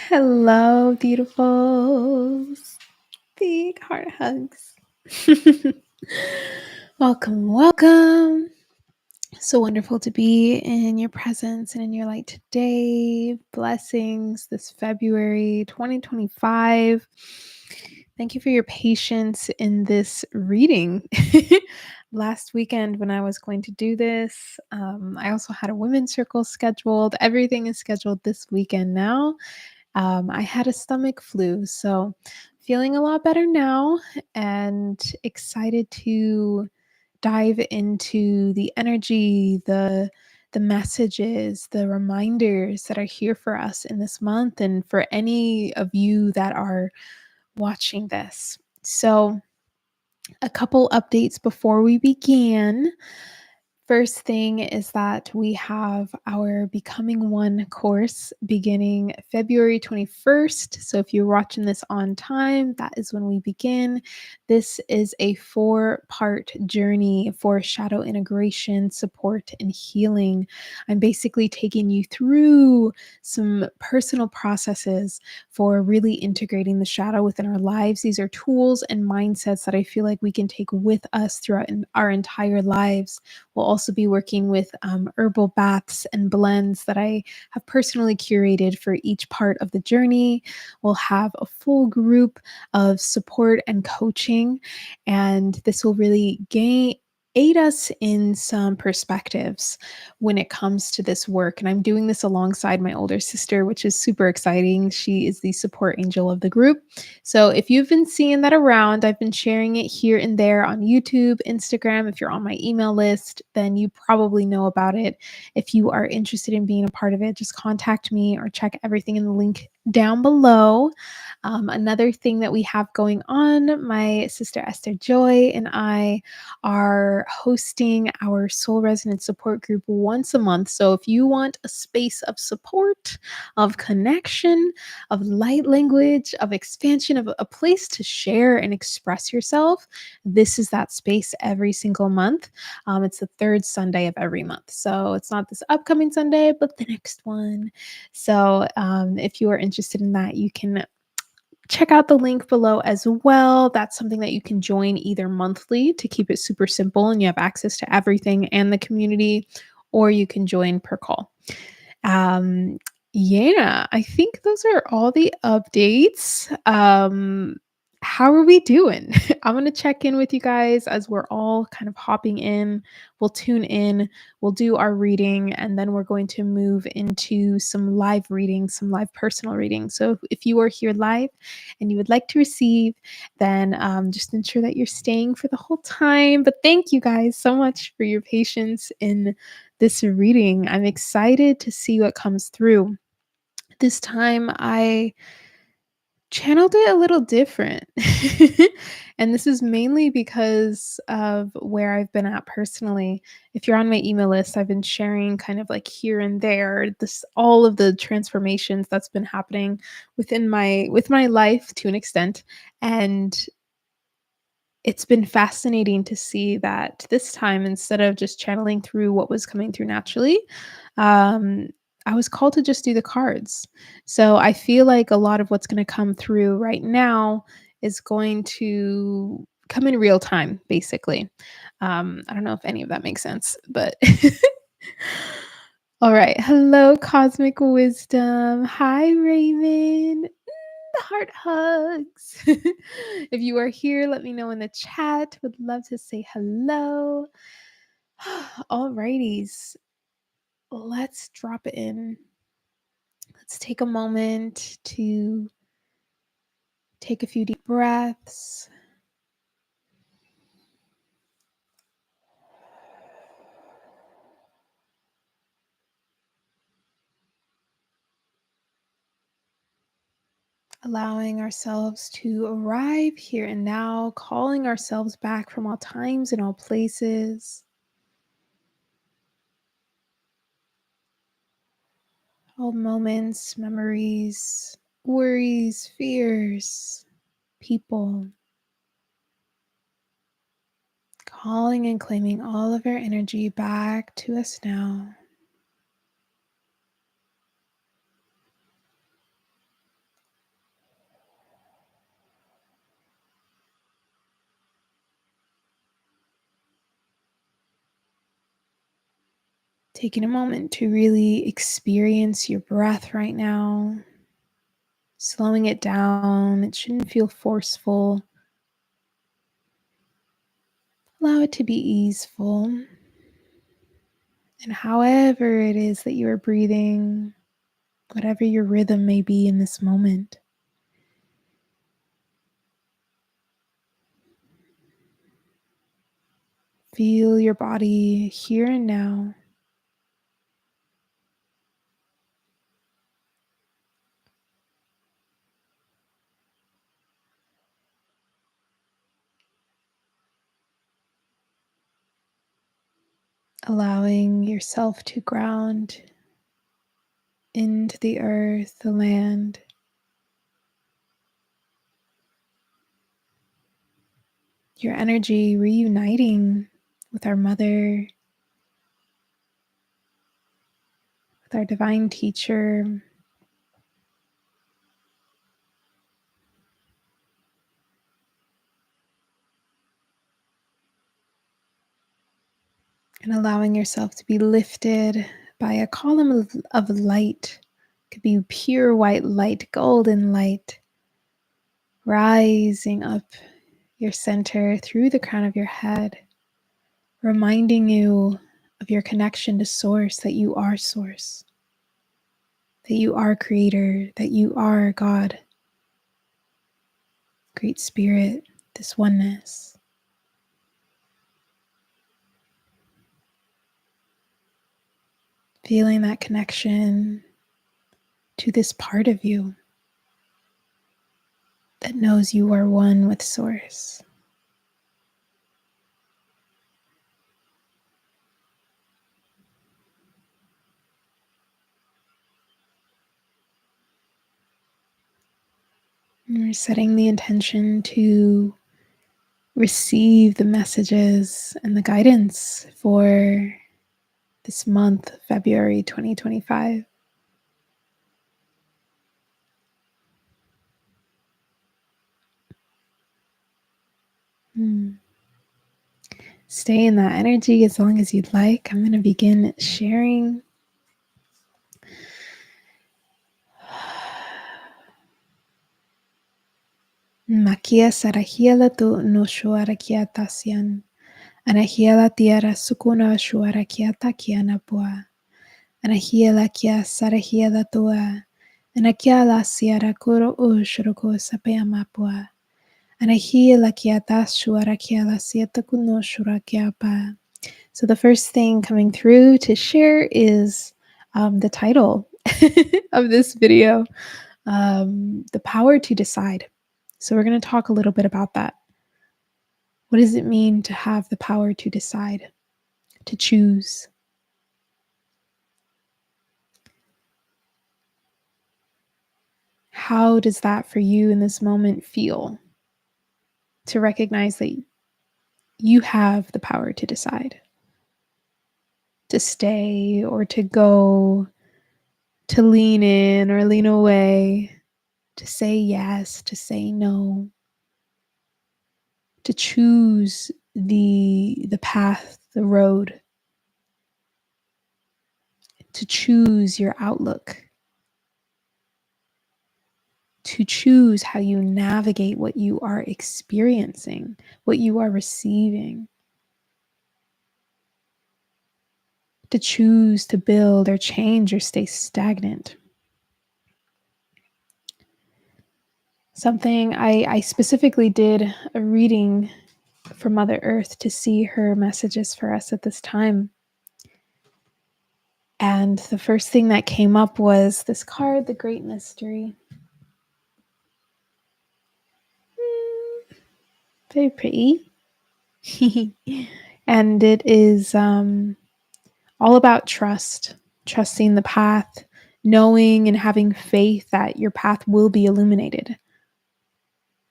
Hello, beautifuls. Big heart hugs. Welcome, welcome. So wonderful to be in your presence and in your light today. Blessings this February 2025. Thank you for your patience in this reading. Last weekend, when I was going to do this, I also had a women's circle scheduled. Everything is scheduled this weekend now. I had a stomach flu, so feeling a lot better now and excited to dive into the energy, the messages, the reminders that are here for us in this month and for any of you that are watching this. So, a couple updates before we begin. First thing is that we have our Becoming One course beginning February 21st. So if you're watching this on time, that is when we begin. This is a 4-part journey for shadow integration, support, and healing. I'm basically taking you through some personal processes for really integrating the shadow within our lives. These are tools and mindsets that I feel like we can take with us throughout our entire lives. We'll also be working with herbal baths and blends that I have personally curated for each part of the journey. We'll have a full group of support and coaching, and this will really aid us in some perspectives when it comes to this work. And I'm doing this alongside my older sister, which is super exciting. She is the support angel of the group. So if you've been seeing that around, I've been sharing it here and there on YouTube, Instagram. If you're on my email list, then you probably know about it. If you are interested in being a part of it, just contact me or check everything in the link down below. Another thing that we have going on, my sister Esther Joy and I are hosting our Soul Resonance support group once a month. So if you want a space of support, of connection, of light language, of expansion, of a place to share and express yourself, this is that space every single month. It's the third Sunday of every month. So it's not this upcoming Sunday, but the next one. So if you are interested in that, you can check out the link below as well. That's something that you can join either monthly to keep it super simple and you have access to everything and the community, or you can join per call. Yeah, I think those are all the updates. How are we doing? I'm going to check in with you guys as we're all kind of hopping in. We'll tune in, we'll do our reading, and then we're going to move into some live reading, some live personal reading. So if you are here live and you would like to receive, then just ensure that you're staying for the whole time. But thank you guys so much for your patience in this reading. I'm excited to see what comes through. This time I channeled it a little different. And this is mainly because of where I've been at personally. If you're on my email list, I've been sharing kind of like here and there this all of the transformations that's been happening with my life to an extent. And it's been fascinating to see that this time, instead of just channeling through what was coming through naturally, um, I was called to just do the cards. So I feel like a lot of what's going to come through right now is going to come in real time, basically. I don't know if any of that makes sense, but all right. Hello, Cosmic Wisdom. Hi, Raymond. The heart hugs. If you are here, let me know in the chat. Would love to say hello. Alrighties, let's drop it in. Let's take a moment to take a few deep breaths. Allowing ourselves to arrive here and now, calling ourselves back from all times and all places, all moments, memories, worries, fears, people. Calling and claiming all of our energy back to us now. Taking a moment to really experience your breath right now, slowing it down. It shouldn't feel forceful. Allow it to be easeful. And however it is that you are breathing, whatever your rhythm may be in this moment, feel your body here and now. Allowing yourself to ground into the earth, the land, your energy reuniting with our mother, with our divine teacher, and allowing yourself to be lifted by a column of light. It could be pure white light, golden light, rising up your center through the crown of your head, reminding you of your connection to Source, that you are Source, that you are Creator, that you are God, Great Spirit, this oneness. Feeling that connection to this part of you that knows you are one with Source. And we're setting the intention to receive the messages and the guidance for this month, February 2025. Stay in that energy as long as you'd like. I'm going to begin sharing. Makia sarahiela tu no shuarakia tasian. Anahiela tiara sukuna shuarakia takiana pua. Anahiela kia sarahiela tua. Anakia la siara kuro ushuroko sapea pua. Anahiela kia tas shuarakia la sieta kuno shurakia pa. So the first thing coming through to share is the title of this video, The Power to Decide. So we're going to talk a little bit about that. What does it mean to have the power to decide, to choose? How does that for you in this moment feel? To recognize that you have the power to decide, to stay or to go, to lean in or lean away, to say yes, to say no, to choose the path, the road, to choose your outlook, to choose how you navigate what you are experiencing, what you are receiving, to choose to build or change or stay stagnant. Something I specifically did a reading for Mother Earth to see her messages for us at this time. And the first thing that came up was this card, The Great Mystery. Very pretty. And it is all about trust, trusting the path, knowing and having faith that your path will be illuminated.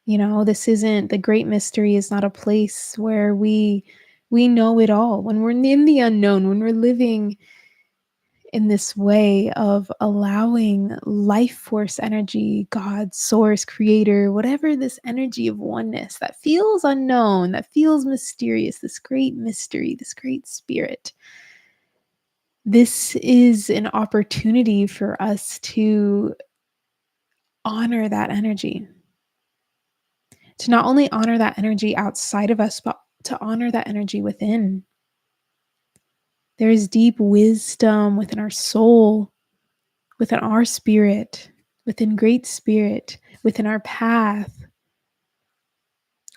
You know, this isn't, the great mystery is not a place where we know it all. When we're in the unknown, when we're living in this way of allowing life force energy, God, source, creator, whatever this energy of oneness that feels unknown, that feels mysterious, this great mystery, this great spirit, This is an opportunity for us to honor that energy, to not only honor that energy outside of us, but to honor that energy within. There is deep wisdom within our soul, within our spirit, within great spirit, within our path,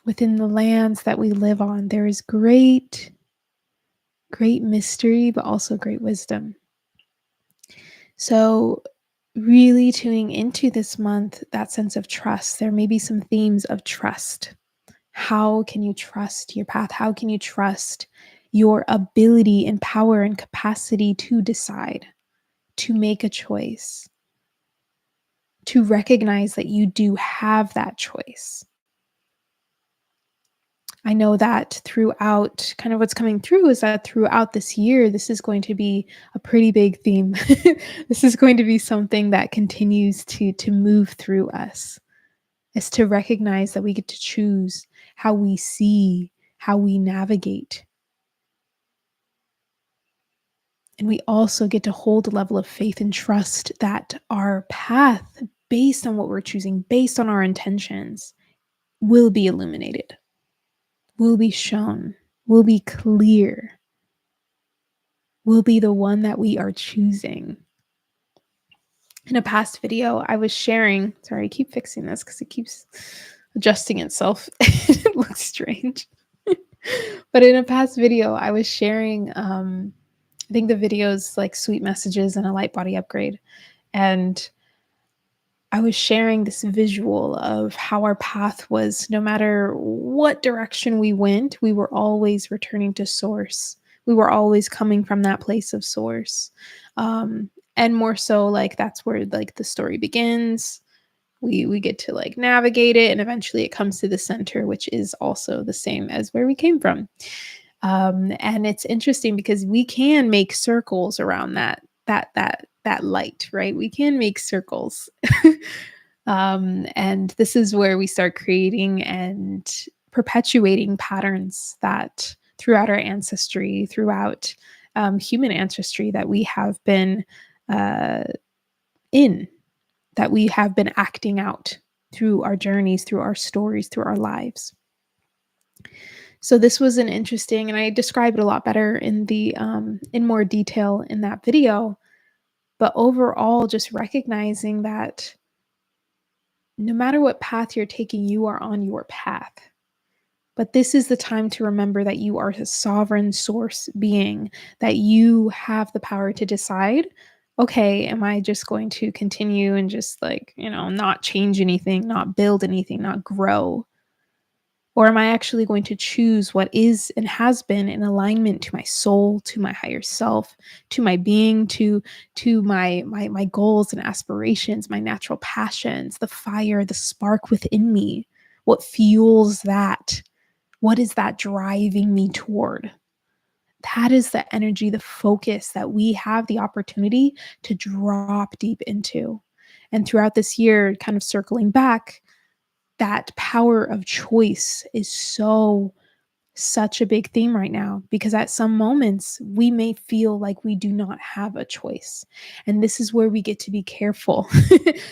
within the lands that we live on. There is great, great mystery, but also great wisdom. So, really tuning into this month, that sense of trust. There may be some themes of trust. How can you trust your path? How can you trust your ability and power and capacity to decide, to make a choice, to recognize that you do have that choice? I know that throughout, kind of what's coming through is that throughout this year, this is going to be a pretty big theme. This is going to be something that continues to move through us, is to recognize that we get to choose how we see, how we navigate. And we also get to hold a level of faith and trust that our path, based on what we're choosing, based on our intentions, will be illuminated, will be shown, will be clear, will be the one that we are choosing. In a past video, I was sharing, sorry, I keep fixing this because it keeps adjusting itself. It looks strange. But in a past video, I was sharing, I think the video's like sweet messages and a light body upgrade. And I was sharing this visual of how our path was, no matter what direction we went, we were always returning to source. We were always coming from that place of source. And more so, like, that's where like the story begins. We get to like navigate it, and eventually it comes to the center, which is also the same as where we came from. And it's interesting because we can make circles around that light, right? We can make circles. And this is where we start creating and perpetuating patterns that throughout our ancestry, throughout human ancestry, that we have been uh, in, that we have been acting out through our journeys, through our stories, through our lives. So this was an interesting, and I describe it a lot better in the in more detail in that video. But overall, just recognizing that no matter what path you're taking, you are on your path. But this is the time to remember that you are a sovereign source being, that you have the power to decide, okay, am I just going to continue and just like, not change anything, not build anything, not grow? Or am I actually going to choose what is and has been in alignment to my soul, to my higher self, to my being, to my goals and aspirations, my natural passions, the fire, the spark within me? What fuels that? What is that driving me toward? That is the energy, the focus that we have the opportunity to drop deep into. And throughout this year, kind of circling back, that power of choice is such a big theme right now, because at some moments we may feel like we do not have a choice. And this is where we get to be careful.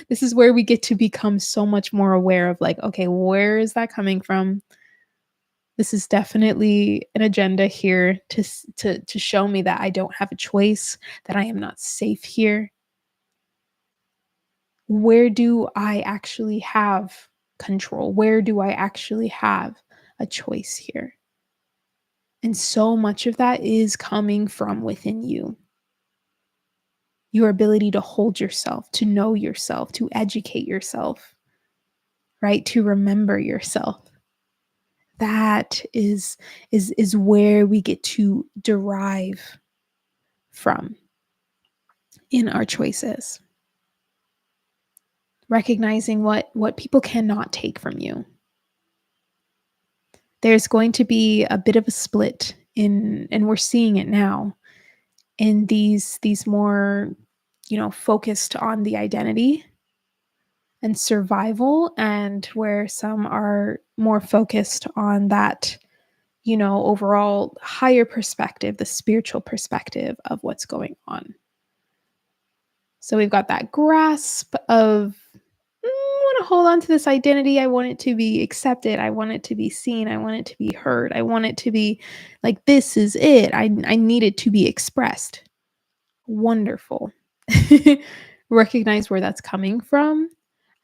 This is where we get to become so much more aware of like, okay, where is that coming from? This is definitely an agenda here to show me that I don't have a choice, that I am not safe here. Where do I actually have control? Where do I actually have a choice here? And so much of that is coming from within you. Your ability to hold yourself, to know yourself, to educate yourself, right? To remember yourself. That is where we get to derive from in our choices. Recognizing what people cannot take from you. There's going to be a bit of a split in, and we're seeing it now, in these more, focused on the identity and survival, and where some are more focused on that, overall higher perspective, the spiritual perspective of what's going on. So we've got that grasp of, I want to hold on to this identity. I want it to be accepted. I want it to be seen. I want it to be heard. I want it to be like, this is it. I need it to be expressed. Wonderful. Recognize where that's coming from.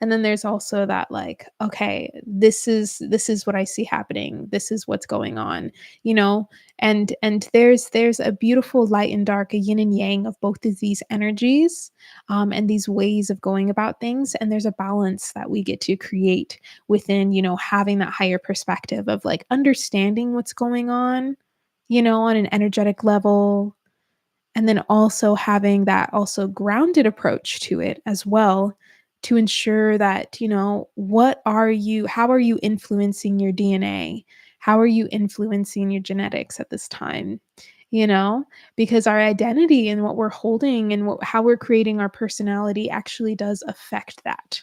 And then there's also that, like, okay, this is what I see happening. This is what's going on, you know? And there's a beautiful light and dark, a yin and yang of both of these energies, and these ways of going about things. And there's a balance that we get to create within, having that higher perspective of like understanding what's going on an energetic level, and then also having that also grounded approach to it as well, to ensure that, how are you influencing your DNA? How are you influencing your genetics at this time? You know, because our identity and what we're holding and how we're creating our personality actually does affect that.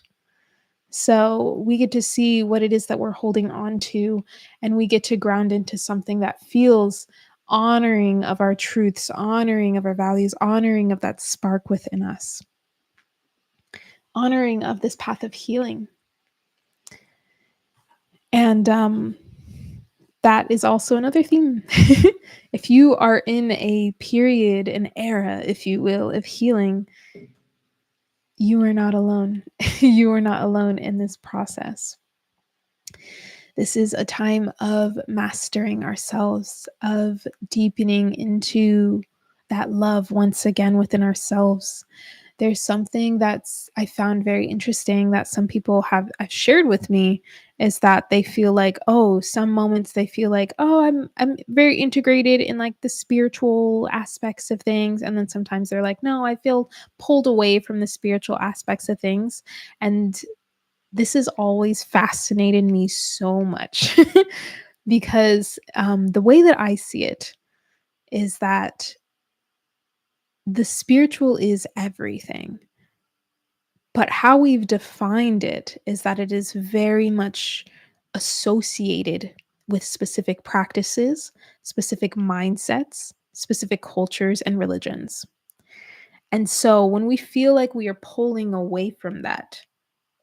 So we get to see what it is that we're holding on to, and we get to ground into something that feels honoring of our truths, honoring of our values, honoring of that spark within us, honoring of this path of healing. And that is also another theme. If you are in a period, an era, if you will, of healing, you are not alone. You are not alone in this process. This is a time of mastering ourselves, of deepening into that love once again within ourselves. There's something that's I found very interesting that some people have shared with me, is that they feel like, oh, some moments they feel like, oh, I'm very integrated in like the spiritual aspects of things, and then sometimes they're like, no, I feel pulled away from the spiritual aspects of things. And this has always fascinated me so much because the way that I see it is that the spiritual is everything, but how we've defined it is that it is very much associated with specific practices, specific mindsets, specific cultures, and religions. And so when we feel like we are pulling away from that,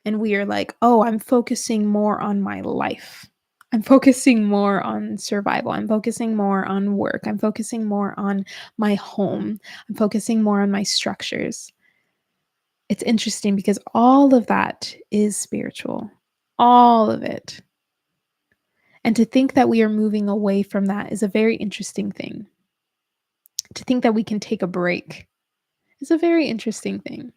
and we are like, "Oh, I'm focusing more on my life. I'm focusing more on survival. I'm focusing more on work. I'm focusing more on my home. I'm focusing more on my structures." It's interesting because all of that is spiritual. All of it. And to think that we are moving away from that is a very interesting thing. To think that we can take a break is a very interesting thing.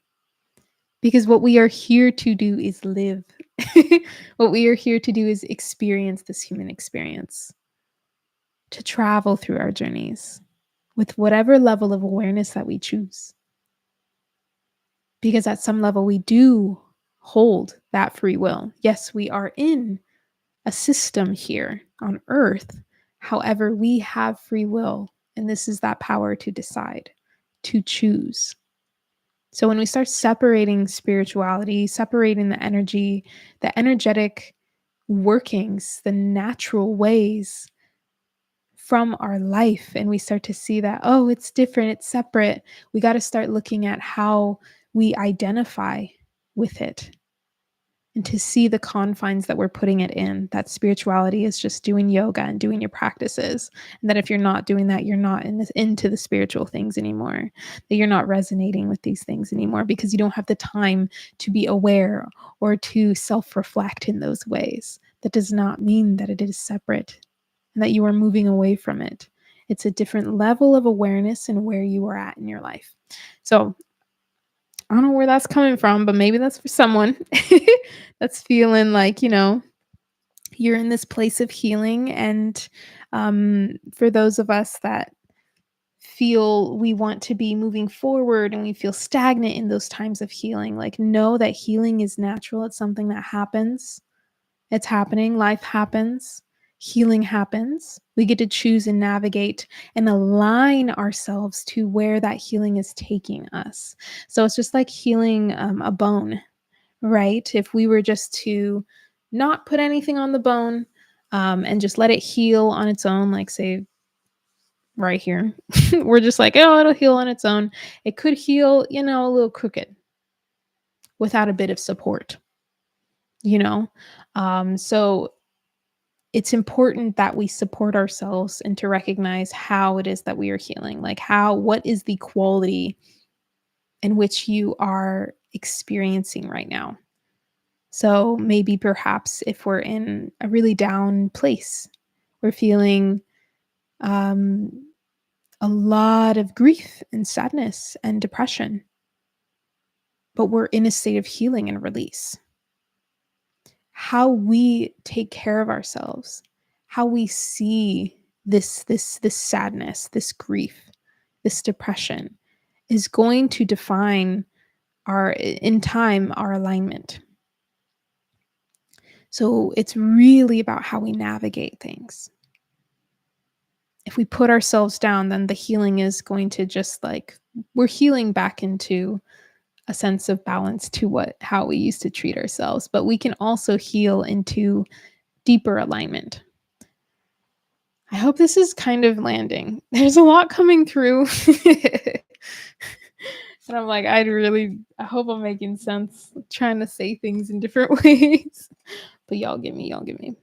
Because what we are here to do is live. What we are here to do is experience this human experience, to travel through our journeys with whatever level of awareness that we choose. Because at some level, we do hold that free will. Yes, we are in a system here on earth. However, we have free will, and this is that power to decide, to choose. So when we start separating spirituality, separating the energy, the energetic workings, the natural ways from our life, and we start to see that, oh, it's different, it's separate, we got to start looking at how we identify with it, and to see the confines that we're putting it in, that spirituality is just doing yoga and doing your practices. And that if you're not doing that, you're not into the spiritual things anymore, that you're not resonating with these things anymore because you don't have the time to be aware or to self-reflect in those ways. That does not mean that it is separate and that you are moving away from it. It's a different level of awareness and where you are at in your life. So I don't know where that's coming from, but maybe that's for someone that's feeling like, you're in this place of healing. And for those of us that feel we want to be moving forward and we feel stagnant in those times of healing, like, know that healing is natural. It's something that happens. It's happening. Life happens. Healing happens. We get to choose and navigate and align ourselves to where that healing is taking us. So it's just like healing a bone, right? If we were just to not put anything on the bone, and just let it heal on its own, like, say, right here. We're just like, "Oh, it'll heal on its own." It could heal, a little crooked without a bit of support, you know? So it's important that we support ourselves and to recognize how it is that we are healing. Like, what is the quality in which you are experiencing right now? So maybe perhaps if we're in a really down place, we're feeling um, a lot of grief and sadness and depression, but we're in a state of healing and release. How we take care of ourselves, how we see this sadness, this grief, this depression is going to define in time our alignment. So it's really about how we navigate things. If we put ourselves down, then the healing is going to just like we're healing back into a sense of balance to how we used to treat ourselves, but we can also heal into deeper alignment. I hope this is kind of landing. There's a lot coming through. And I'm like, I hope I'm making sense, trying to say things in different ways. But y'all give me.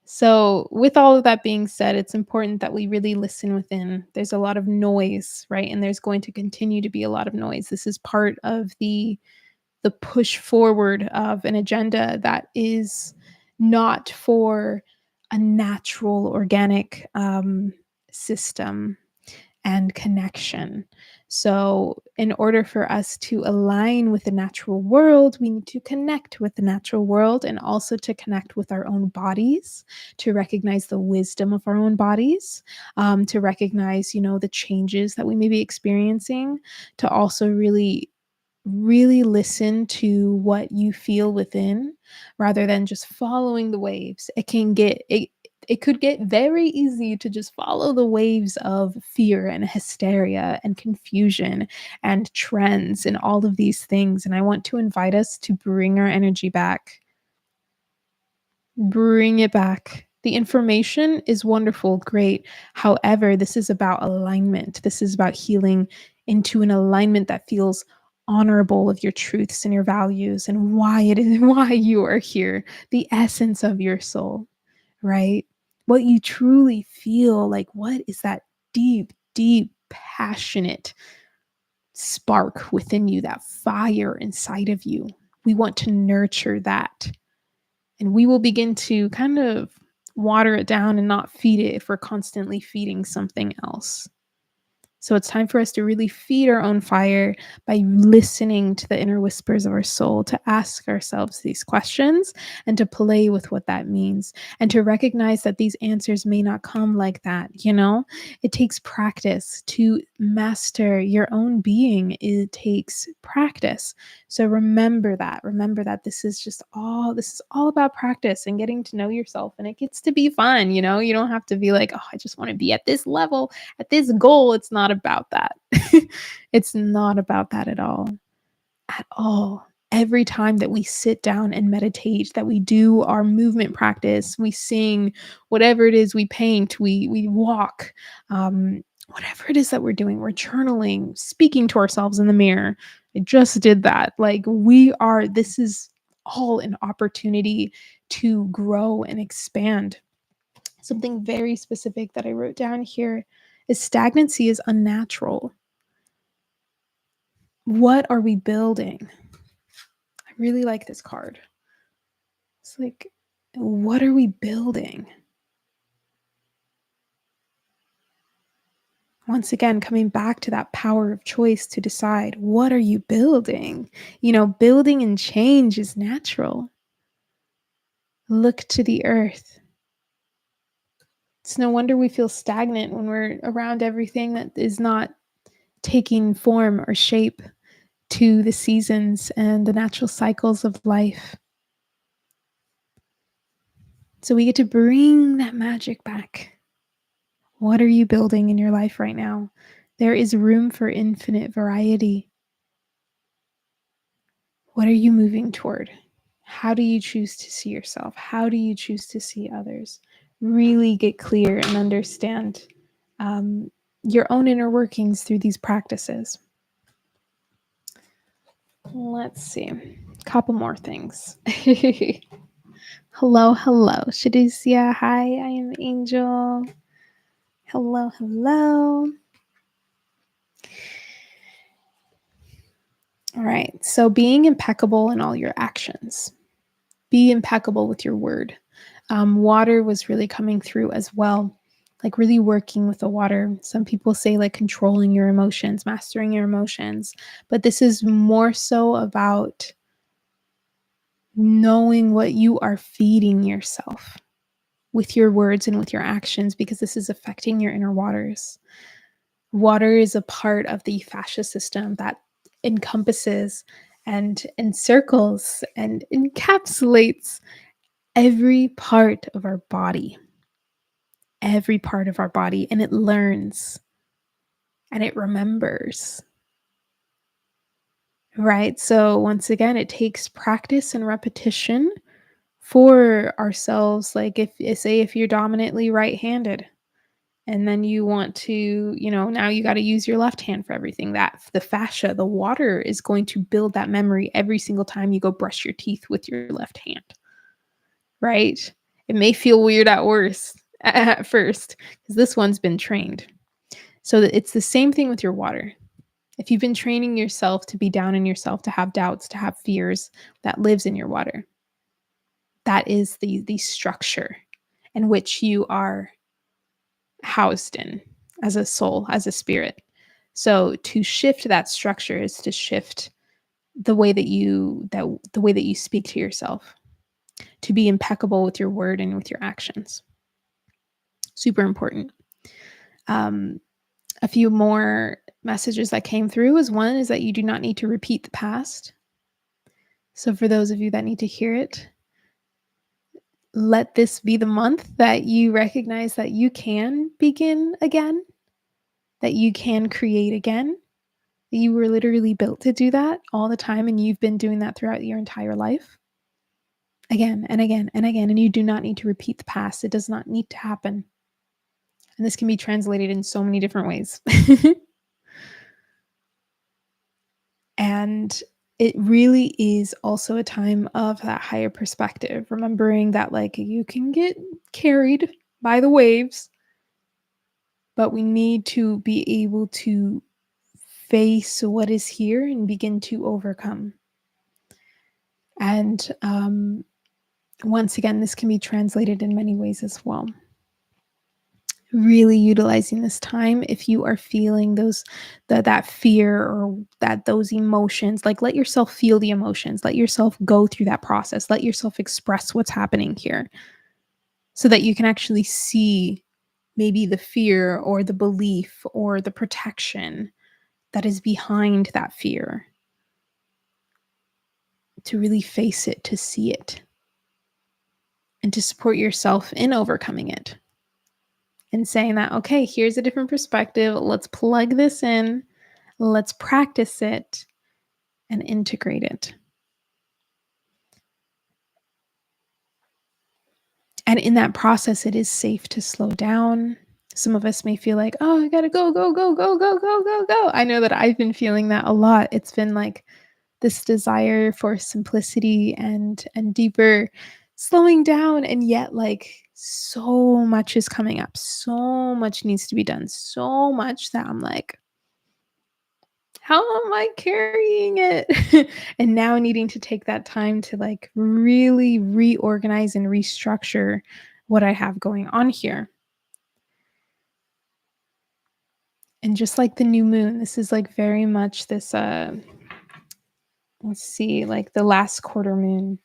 So, with all of that being said, it's important that we really listen within. There's a lot of noise, right? And there's going to continue to be a lot of noise. This is part of the push forward of an agenda that is not for a natural, organic system and connection. So, in order for us to align with the natural world, we need to connect with the natural world and also to connect with our own bodies, to recognize the wisdom of our own bodies, to recognize, the changes that we may be experiencing, to also really listen to what you feel within rather than just following the waves. It could get very easy to just follow the waves of fear and hysteria and confusion and trends and all of these things. And I want to invite us to bring our energy back. Bring it back. The information is wonderful, great. However, this is about alignment. This is about healing into an alignment that feels honorable of your truths and your values and why it is why you are here, the essence of your soul, right? What you truly feel like, what is that deep, deep, passionate spark within you, that fire inside of you? We want to nurture that. And we will begin to kind of water it down and not feed it if we're constantly feeding something else. So it's time for us to really feed our own fire by listening to the inner whispers of our soul, to ask ourselves these questions and to play with what that means and to recognize that these answers may not come like that. It takes practice to master your own being. It takes practice. So remember that. Remember that this is all about practice and getting to know yourself, and it gets to be fun. You don't have to be like, oh, I just want to be at this level, at this goal. It's not about that. It's not about that at all. At all. Every time that we sit down and meditate, that we do our movement practice, we sing, whatever it is, we paint, we walk, whatever it is that we're doing, we're journaling, speaking to ourselves in the mirror. I just did that. Like this is all an opportunity to grow and expand. Something very specific that I wrote down here is stagnancy is unnatural. What are we building? I really like this card. It's like, what are we building? Once again, coming back to that power of choice to decide, what are you building? Building and change is natural. Look to the earth. It's no wonder we feel stagnant when we're around everything that is not taking form or shape to the seasons and the natural cycles of life. So we get to bring that magic back. What are you building in your life right now? There is room for infinite variety. What are you moving toward? How do you choose to see yourself? How do you choose to see others? Really get clear and understand your own inner workings through these practices. Let's see. A couple more things. Hello, hello. Shadusia. Hi, I am Angel. Hello, hello. All right. So being impeccable in all your actions. Be impeccable with your word. Water was really coming through as well, like really working with the water. Some people say like controlling your emotions, mastering your emotions, but this is more so about knowing what you are feeding yourself with your words and with your actions, because this is affecting your inner waters. Water is a part of the fascia system that encompasses and encircles and encapsulates every part of our body, and it learns and it remembers, right? So once again, it takes practice and repetition for ourselves. Like if you're dominantly right-handed and then you want to, now you got to use your left hand for everything, that the fascia, the water is going to build that memory every single time you go brush your teeth with your left hand. Right? It may feel weird at first because this one's been trained. So it's the same thing with your water. If you've been training yourself to be down in yourself, to have doubts, to have fears, that lives in your water. That is the structure in which you are housed in as a soul, as a spirit. So to shift that structure is to shift the way that you speak to yourself, to be impeccable with your word and with your actions. Super important. A few more messages that came through is one is that you do not need to repeat the past. So for those of you that need to hear it, let this be the month that you recognize that you can begin again, that you can create again. You were literally built to do that all the time, and you've been doing that throughout your entire life. Again and again and again, and you do not need to repeat the past. It does not need to happen. And this can be translated in so many different ways. And it really is also a time of that higher perspective, remembering that like you can get carried by the waves, but we need to be able to face what is here and begin to overcome. And once again, this can be translated in many ways as well. Really utilizing this time if you are feeling that fear or those emotions, like let yourself feel the emotions, let yourself go through that process, let yourself express what's happening here so that you can actually see maybe the fear or the belief or the protection that is behind that fear, to really face it, to see it, and to support yourself in overcoming it. And saying that, okay, here's a different perspective. Let's plug this in. Let's practice it and integrate it. And in that process, it is safe to slow down. Some of us may feel like, oh, I gotta go, go, go, go, go, go, go, go. I know that I've been feeling that a lot. It's been like this desire for simplicity and deeper slowing down, and yet like so much is coming up, so much needs to be done, so much that I'm like, how am I carrying it? And now needing to take that time to like really reorganize and restructure what I have going on here. And just like the new moon, this is like very much this let's see, like the last quarter moon.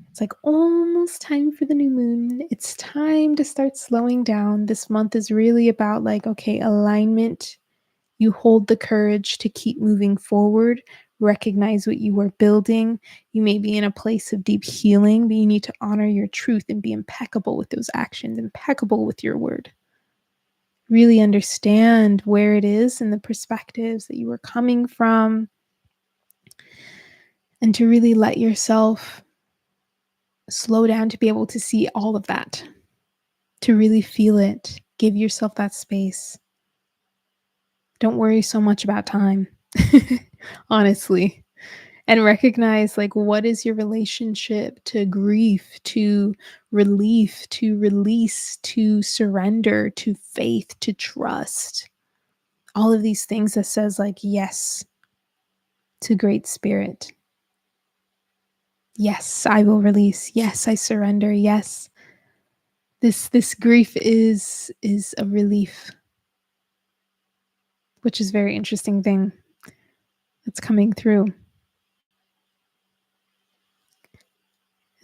It's like almost time for the new moon. It's time to start slowing down. This month is really about like, okay, alignment. You hold the courage to keep moving forward, recognize what you are building. You may be in a place of deep healing, but you need to honor your truth and be impeccable with those actions, impeccable with your word. Really understand where it is and the perspectives that you are coming from, and to really let yourself slow down to be able to see all of that, to really feel it. Give yourself that space. Don't worry so much about time, honestly, and recognize like what is your relationship to grief, to relief, to release, to surrender, to faith, to trust. All of these things that says like yes to Great Spirit. Yes, I will release. Yes, I surrender. Yes, this grief is a relief, which is a very interesting thing that's coming through.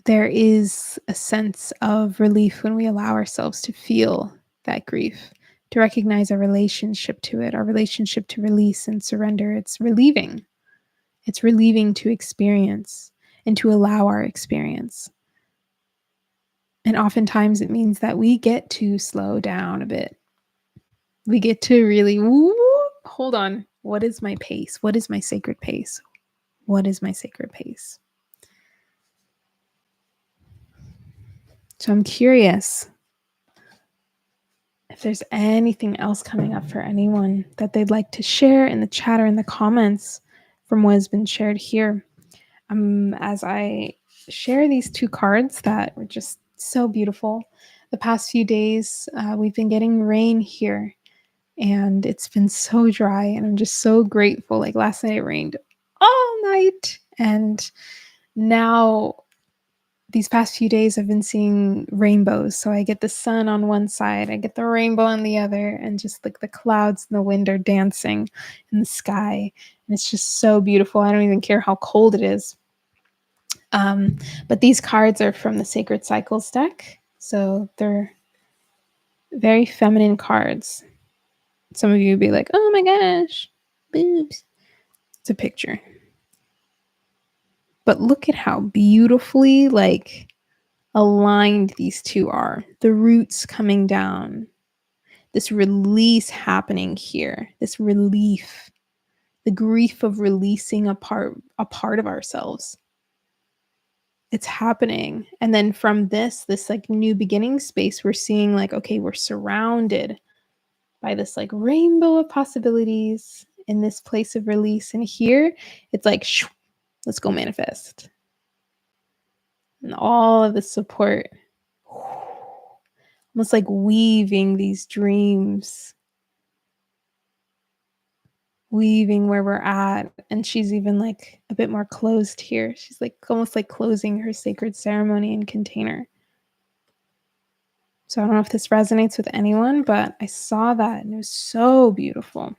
There is a sense of relief when we allow ourselves to feel that grief, to recognize our relationship to it, our relationship to release and surrender. It's relieving. It's relieving to experience and to allow our experience. And oftentimes it means that we get to slow down a bit. We get to really, hold on. What is my pace? What is my sacred pace? What is my sacred pace? So I'm curious if there's anything else coming up for anyone that they'd like to share in the chat or in the comments from what has been shared here. As I share these two cards that were just so beautiful. The past few days, we've been getting rain here, and it's been so dry, and I'm just so grateful. Like last night it rained all night, and now these past few days I've been seeing rainbows. So I get the sun on one side, I get the rainbow on the other, and just like the clouds and the wind are dancing in the sky. And it's just so beautiful. I don't even care how cold it is. But these cards are from the Sacred Cycles deck. So they're very feminine cards. Some of you would be like, oh my gosh, boobs. It's a picture. But look at how beautifully like aligned these two are. The roots coming down. This release happening here. This relief. The grief of releasing a part of ourselves. It's happening. And then from this like new beginning space, we're seeing like, okay, we're surrounded by this like rainbow of possibilities in this place of release. And here it's like, shoo, let's go manifest. And all of the support, almost like weaving these dreams, weaving where we're at. And she's even like a bit more closed here. She's like almost like closing her sacred ceremony and container. So I don't know if this resonates with anyone, but I saw that and it was so beautiful.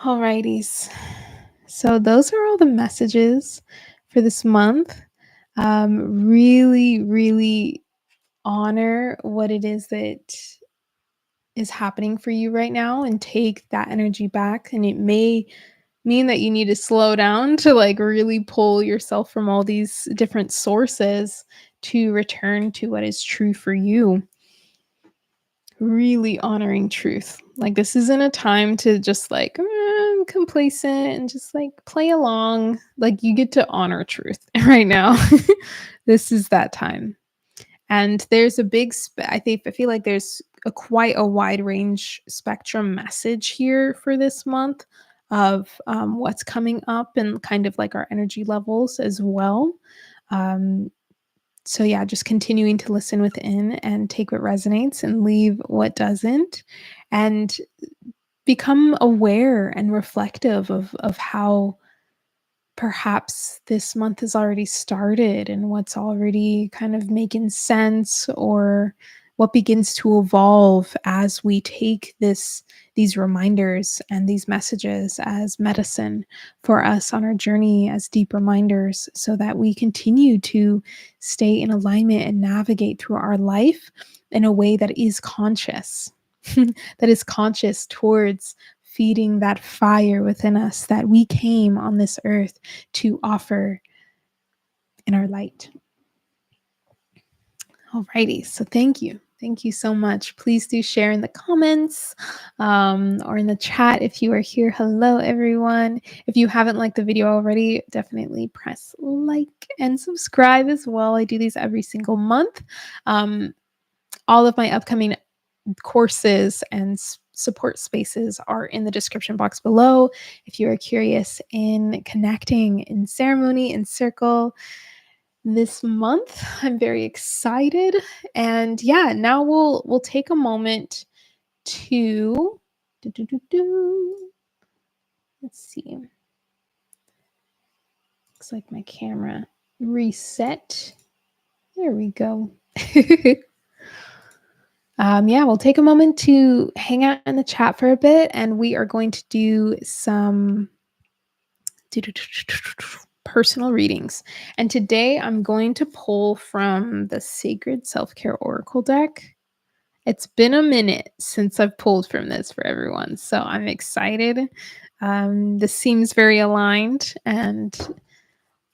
Alrighties. So those are all the messages for this month. Really, really honor what it is that is happening for you right now and take that energy back. And it may mean that you need to slow down to like really pull yourself from all these different sources to return to what is true for you. Really honoring truth. Like this isn't a time to just like complacent and just like play along. Like you get to honor truth right now. This is that time. And there's a big I feel like there's quite a wide range spectrum message here for this month of what's coming up and kind of like our energy levels as well. So yeah, just continuing to listen within and take what resonates and leave what doesn't, and become aware and reflective of how perhaps this month has already started and what's already kind of making sense, or what begins to evolve as we take these reminders and these messages as medicine for us on our journey as deep reminders, so that we continue to stay in alignment and navigate through our life in a way that is conscious, that is conscious towards feeding that fire within us that we came on this earth to offer in our light. Alrighty, so thank you. Thank you so much. Please do share in the comments or in the chat if you are here. Hello, everyone. If you haven't liked the video already, definitely press like and subscribe as well. I do these every single month. Um, all of my upcoming courses and support spaces are in the description box below. If you are curious in connecting in ceremony and circle this month, I'm very excited. And yeah, now we'll take a moment to do, do, do, do. Let's see. Looks like my camera reset. There we go. Yeah, we'll take a moment to hang out in the chat for a bit, and we are going to do some personal readings. And today I'm going to pull from the Sacred Self Care Oracle deck. It's been a minute since I've pulled from this for everyone, so I'm excited. This seems very aligned, and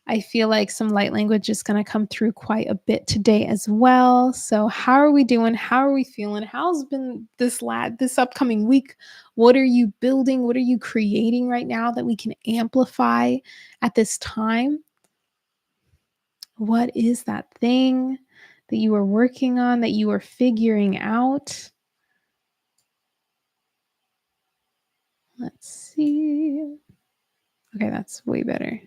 I feel like some light language is going to come through quite a bit today as well. So, how are we doing? How are we feeling? How's been this upcoming week? What are you building? What are you creating right now that we can amplify at this time? What is that thing that you are working on, that you are figuring out? Let's see. Okay, that's way better.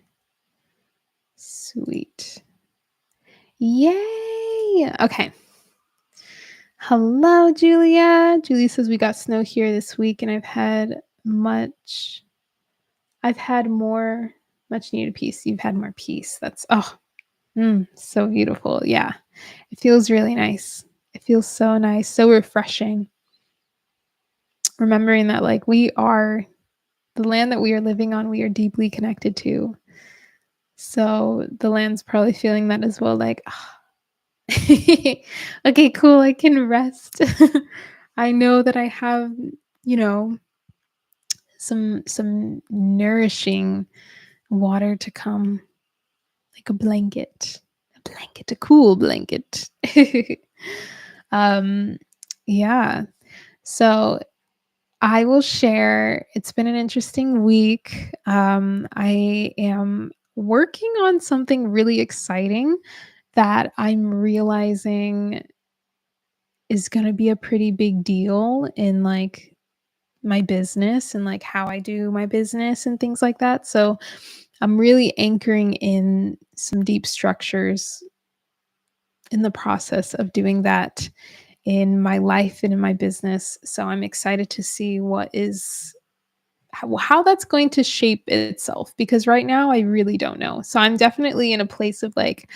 Sweet. Yay! Okay. Hello, Julia. Julia says we got snow here this week, and I've had more much needed peace. You've had more peace. That's so beautiful. Yeah. It feels really nice. It feels so nice, so refreshing. Remembering that like we are the land that we are living on, we are deeply connected to. So the land's probably feeling that as well, like, okay, cool, I can rest. I know that I have, you know, some nourishing water to come, like a cool blanket. um, yeah. So I will share. It's been an interesting week. I am working on something really exciting that I'm realizing is going to be a pretty big deal in like my business and like how I do my business and things like that. So I'm really anchoring in some deep structures in the process of doing that in my life and in my business. So I'm excited to see how that's going to shape itself, because right now I really don't know. So I'm definitely in a place of like,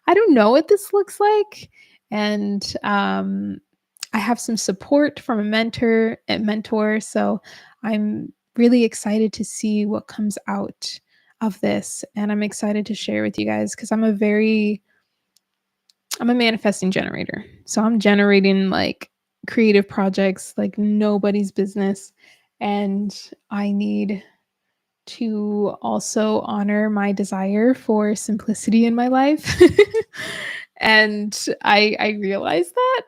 I don't know what this looks like. And I have some support from a mentor. So I'm really excited to see what comes out of this. And I'm excited to share with you guys because I'm a manifesting generator. So I'm generating like creative projects like nobody's business. And I need to also honor my desire for simplicity in my life. And I realize that.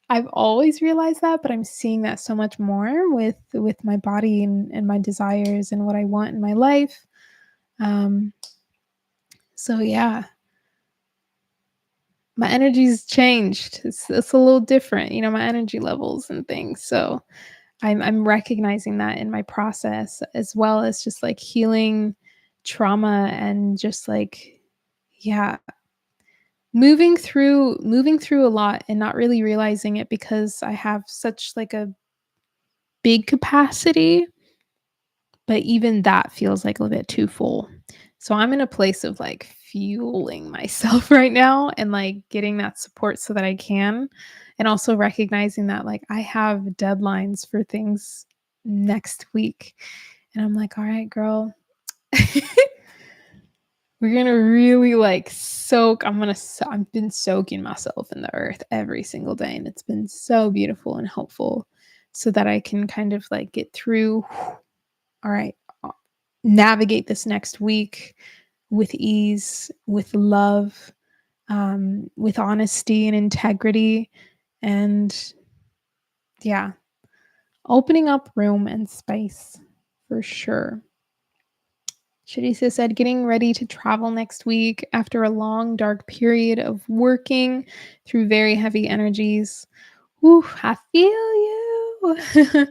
I've always realized that, but I'm seeing that so much more with my body and my desires and what I want in my life. Um, so yeah, my energy's changed. It's a little different, my energy levels and things. So I'm recognizing that in my process, as well as just like healing trauma and just like, yeah, moving through a lot and not really realizing it because I have such like a big capacity, but even that feels like a little bit too full. So I'm in a place of like fueling myself right now and like getting that support so that I can. And also recognizing that like I have deadlines for things next week. And I'm like, all right, girl, we're gonna really like soak. I've been soaking myself in the earth every single day, and it's been so beautiful and helpful so that I can kind of like get through. All right, navigate this next week with ease, with love, with honesty and integrity, And yeah, opening up room and space for sure. Charissa said, getting ready to travel next week after a long, dark period of working through very heavy energies. Whew, I feel you.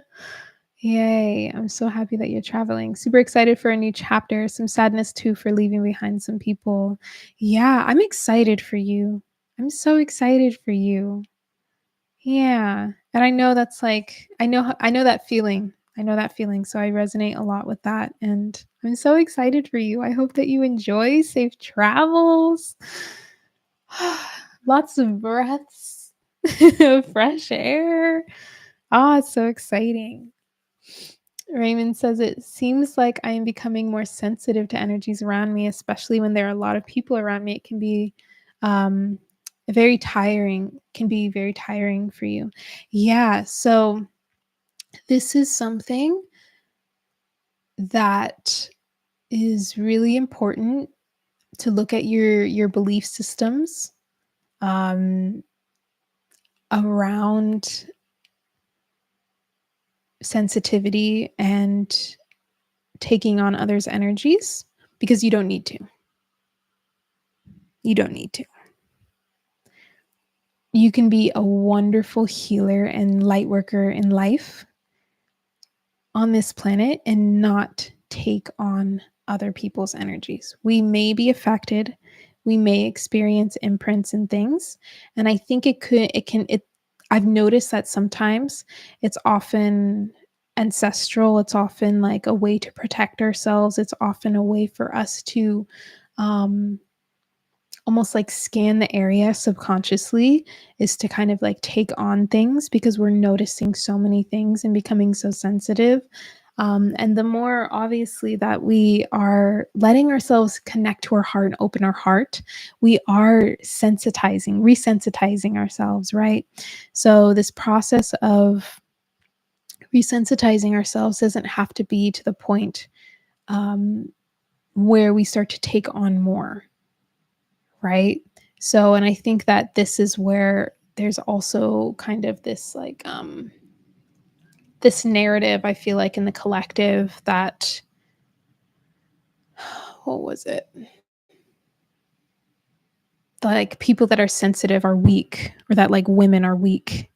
Yay. I'm so happy that you're traveling. Super excited for a new chapter. Some sadness too for leaving behind some people. Yeah, I'm excited for you. I'm so excited for you. Yeah, and I know that's like I know that feeling. I know that feeling, so I resonate a lot with that, and I'm so excited for you. I hope that you enjoy safe travels. Lots of breaths of fresh air. Ah, it's so exciting. Raymond says it seems like I am becoming more sensitive to energies around me, especially when there are a lot of people around me. It can be um, very tiring for you. Yeah. So this is something that is really important to look at your belief systems um, around sensitivity and taking on others' energies because you don't need to. You don't need to. You can be a wonderful healer and light worker in life on this planet and not take on other people's energies. We may be affected, we may experience imprints and things, and I think I've noticed that sometimes it's often ancestral, it's often like a way to protect ourselves, it's often a way for us to um almost like scan the area subconsciously is to kind of like take on things because we're noticing so many things and becoming so sensitive. And the more obviously that we are letting ourselves connect to our heart and open our heart, we are resensitizing ourselves, right? So, this process of resensitizing ourselves doesn't have to be to the point um, where we start to take on more, right? So, and I think that this is where there's also kind of this like this narrative I feel like in the collective that what was it? Like people that are sensitive are weak or that like women are weak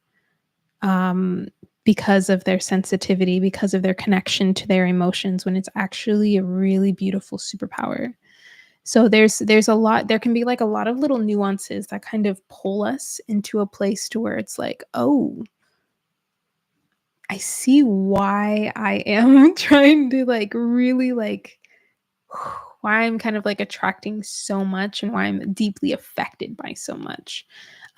um because of their sensitivity, because of their connection to their emotions when it's actually a really beautiful superpower. So there's a lot there can be like a lot of little nuances that kind of pull us into a place to where it's like, "Oh, I see why I am trying to like really like why I'm kind of like attracting so much and why I'm deeply affected by so much."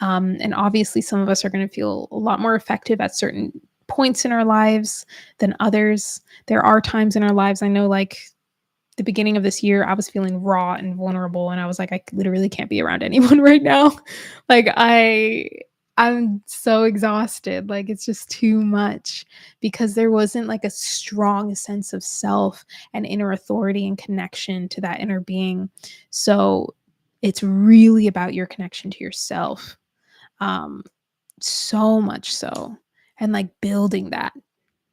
And obviously, some of us are going to feel a lot more effective at certain points in our lives than others. There are times in our lives, I know, like the beginning of this year, I was feeling raw and vulnerable, and I was like, I literally can't be around anyone right now. Like I'm so exhausted. Like it's just too much because there wasn't like a strong sense of self and inner authority and connection to that inner being. So it's really about your connection to yourself. Um, so much so. And like building that.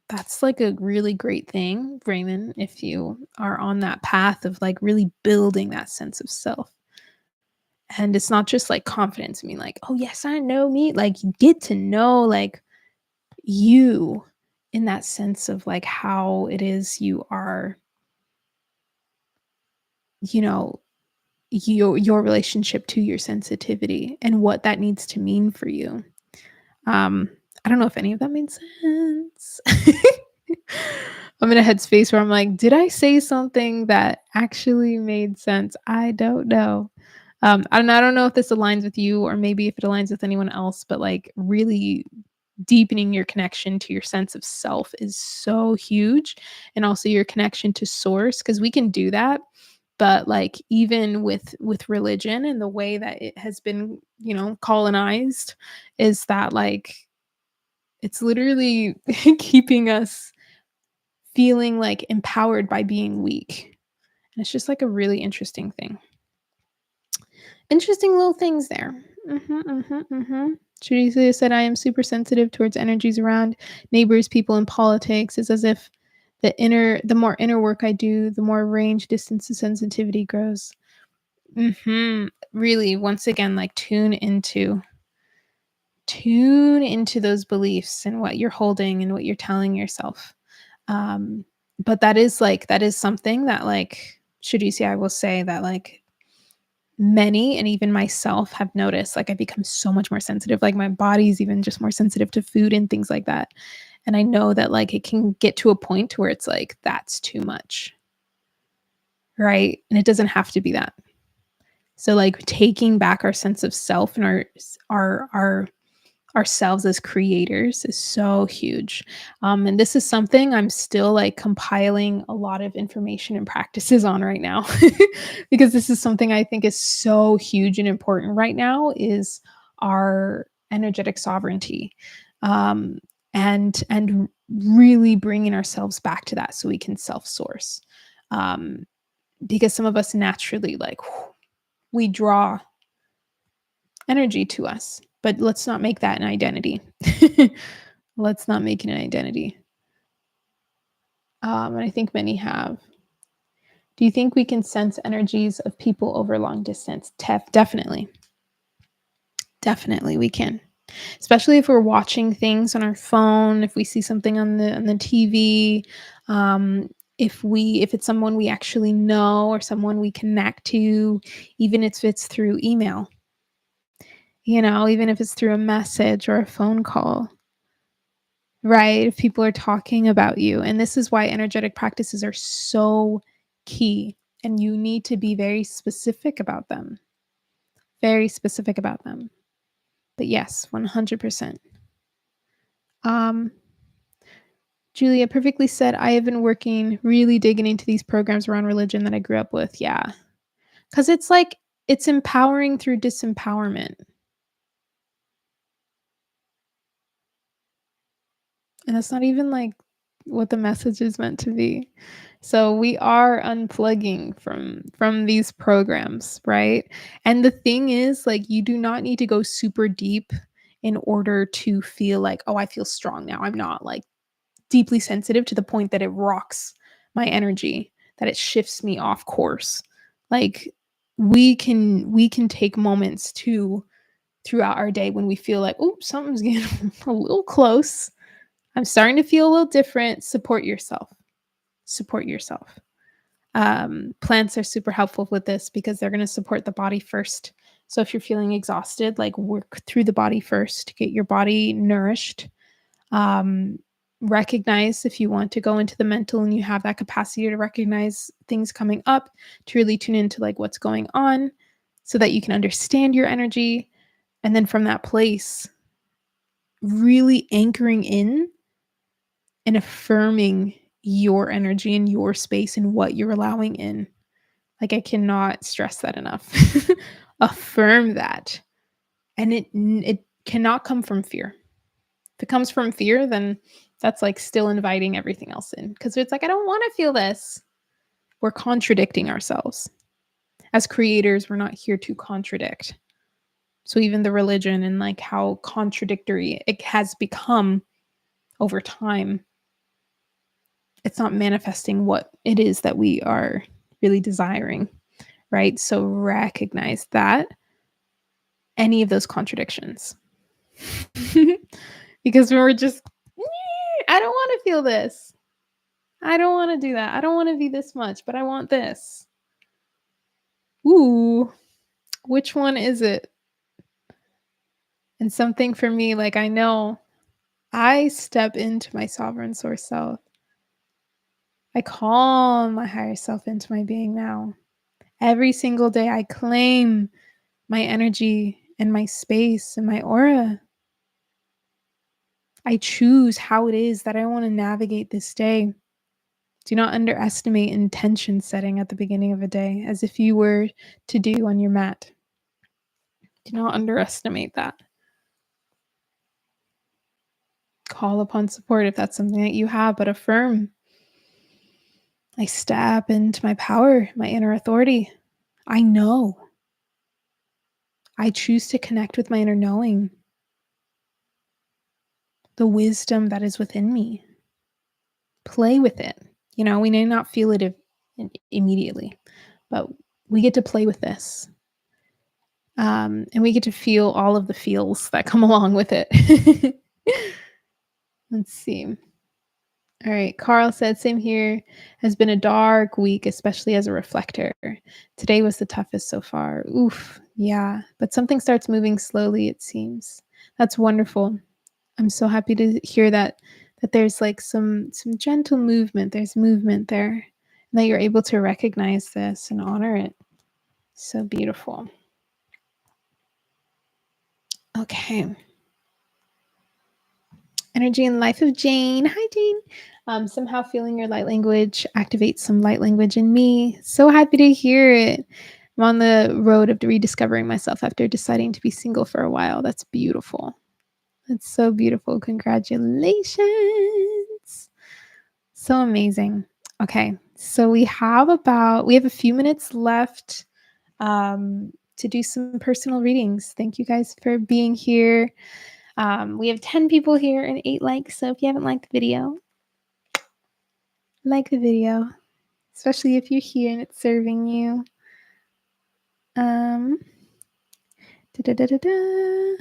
That's like a really great thing, Raymond, if you are on that path of like really building that sense of self. And it's not just like confidence, I mean, like, oh, yes, I know me. Like, you get to know like you in that sense of like how it is you are, you know, your relationship to your sensitivity and what that needs to mean for you. Um, I don't know if any of that made sense. I'm in a headspace where I'm like, did I say something that actually made sense? I don't know. I don't know if this aligns with you or maybe if it aligns with anyone else, but like really deepening your connection to your sense of self is so huge. And also your connection to source, because we can do that. But like even with religion and the way that it has been, colonized, is that like it's literally keeping us feeling like empowered by being weak. And it's just like a really interesting thing. Interesting little things there. Mhm, mhm, mhm. Teresa said, "I am super sensitive towards energies around neighbors, people, and politics. It's as if the more inner work I do, the more range, distance, and sensitivity grows." Really, once again, like tune into those beliefs and what you're holding and what you're telling yourself. Um, but that is something that like Shadisi, I will say that like many and even myself have noticed like I become so much more sensitive. Like my body's even just more sensitive to food and things like that. And I know that like it can get to a point where it's like that's too much, right? And it doesn't have to be that. So like taking back our sense of self and our ourselves as creators is so huge. And this is something I'm still like compiling a lot of information and practices on right now because this is something I think is so huge and important right now is our energetic sovereignty. Um, and really bringing ourselves back to that so we can self-source. Um, because some of us naturally like we draw energy to us, but let's not make that an identity. Let's not make it an identity. And I think many have. Do you think we can sense energies of people over long distance? Definitely. Definitely we can. Especially if we're watching things on our phone, if we see something on the TV, um, if it's someone we actually know or someone we connect to, even if it's through email, even if it's through a message or a phone call. Right, if people are talking about you, and this is why energetic practices are so key, and you need to be very specific about them. But yes, 100%. Um, Julia perfectly said, "I have been working, really digging into these programs around religion that I grew up with." Yeah, because it's like it's empowering through disempowerment, and that's not even like what the message is meant to be. So we are unplugging from these programs, right? And the thing is like you do not need to go super deep in order to feel like, "Oh, I feel strong now." I'm not like deeply sensitive to the point that it rocks my energy, that it shifts me off course. Like we can take moments to throughout our day when we feel like, "Oh, something's getting a little close. I'm starting to feel a little different." Support yourself. Support yourself. Plants are super helpful with this because they're going to support the body first. So if you're feeling exhausted, like work through the body first, get your body nourished. Um, Recognize if you want to go into the mental and you have that capacity to recognize things coming up, to really tune into like what's going on so that you can understand your energy. And then from that place, really anchoring in and affirming your energy and your space and what you're allowing in. Like, I cannot stress that enough. Affirm that. And it cannot come from fear. If it comes from fear, then that's like still inviting everything else in because it's like, I don't want to feel this. We're contradicting ourselves. As creators, we're not here to contradict. So even the religion and like how contradictory it has become over time, it's not manifesting what it is that we are really desiring, right? So recognize that any of those contradictions. Because we were just, I don't want to feel this. I don't want to do that. I don't want to be this much, but I want this. Ooh, which one is it? And something for me, like I know I step into my sovereign source self. I call my higher self into my being now. Every single day, I claim my energy and my space and my aura. I choose how it is that I want to navigate this day. Do not underestimate intention setting at the beginning of a day as if you were to do on your mat. Do not underestimate that. Call upon support if that's something that you have, but affirm. I step into my power, my inner authority. I know. I choose to connect with my inner knowing, the wisdom that is within me. Play with it. We may not feel it immediately, but we get to play with this. And we get to feel all of the feels that come along with it. Let's see. All right. Carl said, same here. Has been a dark week, especially as a reflector. Today was the toughest so far. Oof. Yeah. But something starts moving slowly, it seems. That's wonderful. I'm so happy to hear that there's like some gentle movement. There's movement there. And that you're able to recognize this and honor it. So beautiful. Okay. Energy and life of Jane. Hi, Jane. Somehow feeling your light language activates some light language in me. So happy to hear it. I'm on the road of rediscovering myself after deciding to be single for a while. That's beautiful. That's so beautiful. Congratulations. So amazing. Okay. So we have a few minutes left to do some personal readings. Thank you guys for being here. We have 10 people here and 8 likes. So if you haven't liked the video, like the video, especially if you're here and it's serving you. Da, da, da, da, da.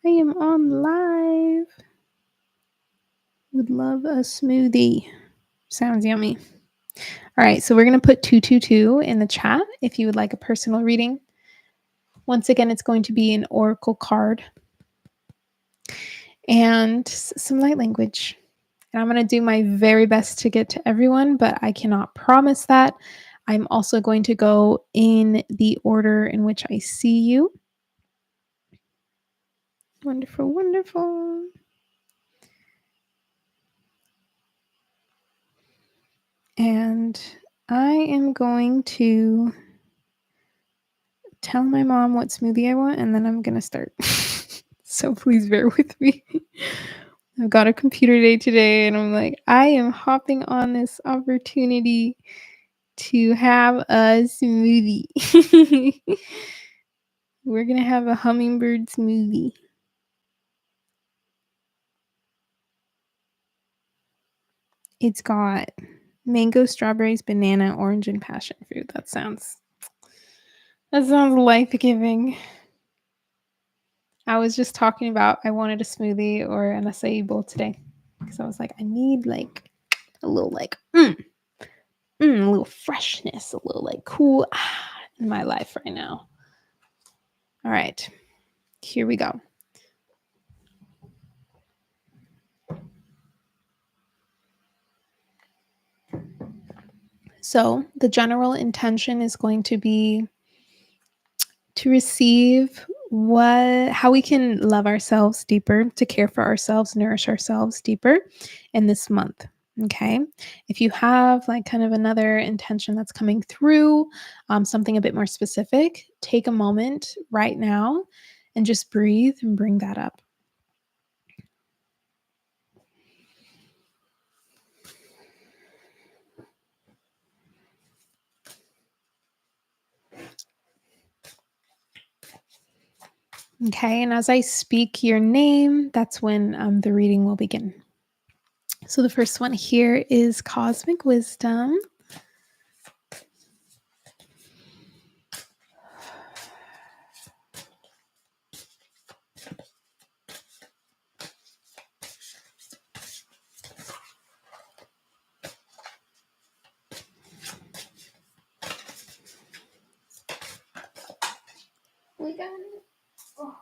I am on live. Would love a smoothie. Sounds yummy. All right, so we're going to put 222 in the chat if you would like a personal reading. Once again, it's going to be an oracle card and some light language. And I'm going to do my very best to get to everyone, but I cannot promise that. I'm also going to go in the order in which I see you. Wonderful, wonderful. And I am going to tell my mom what smoothie I want, and then I'm going to start. So please bear with me. I've got a computer day today, and I'm like, I am hopping on this opportunity to have a smoothie. We're going to have a hummingbird smoothie. It's got mango, strawberries, banana, orange, and passion fruit. That sounds life-giving. I was just talking about I wanted a smoothie or an acai bowl today because I was like, I need like a little like a little freshness, a little like cool in my life right now. All right, here we go. So the general intention is going to be to receive how we can love ourselves deeper, to care for ourselves, nourish ourselves deeper in this month. Okay. If you have like kind of another intention that's coming through, something a bit more specific, take a moment right now and just breathe and bring that up. Okay. And as I speak your name, that's when the reading will begin. So the first one here is Cosmic Wisdom. We got it. Oh.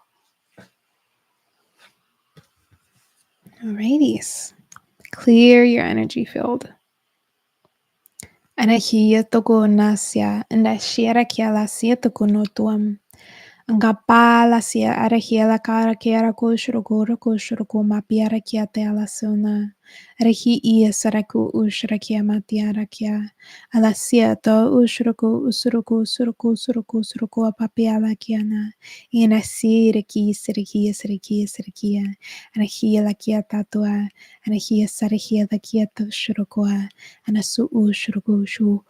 Alrighties. Clear your energy field. Anahia toko nasia, and Ashiera Kiala Sia toko notuam. Angapala sia arahia la cara kiara koshuroko mapiara kia te ala sona. Arahi ia saraku ushrakia matiara kia. Alasia to ushuroko suroko apapiala kiana. Ina siriki sirikia. Anahia la kia tatua. Anahia sarahia la kia to shurokoa. Anasu ushuroko shu.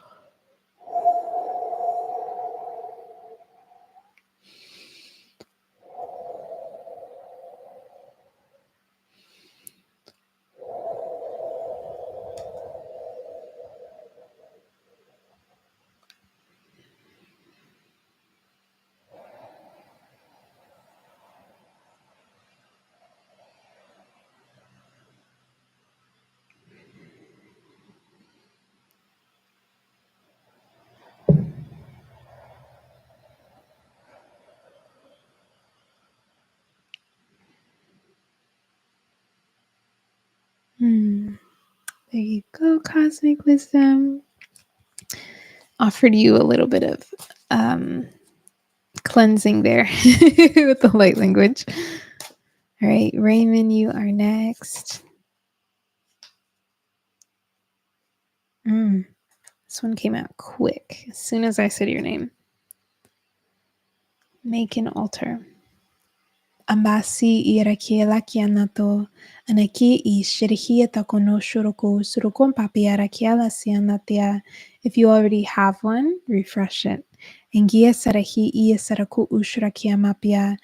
There you go, cosmic wisdom. Offered you a little bit of cleansing there with the light language. All right, Raymond, you are next. This one came out quick. As soon as I said your name. Make an altar. Ambasi irakiela kianato, anaki I shirihia kono shuroko, surokon papiara kiala sianatia. If you already have one, refresh it. Engia sarahi ia saraku ushrakia mapia,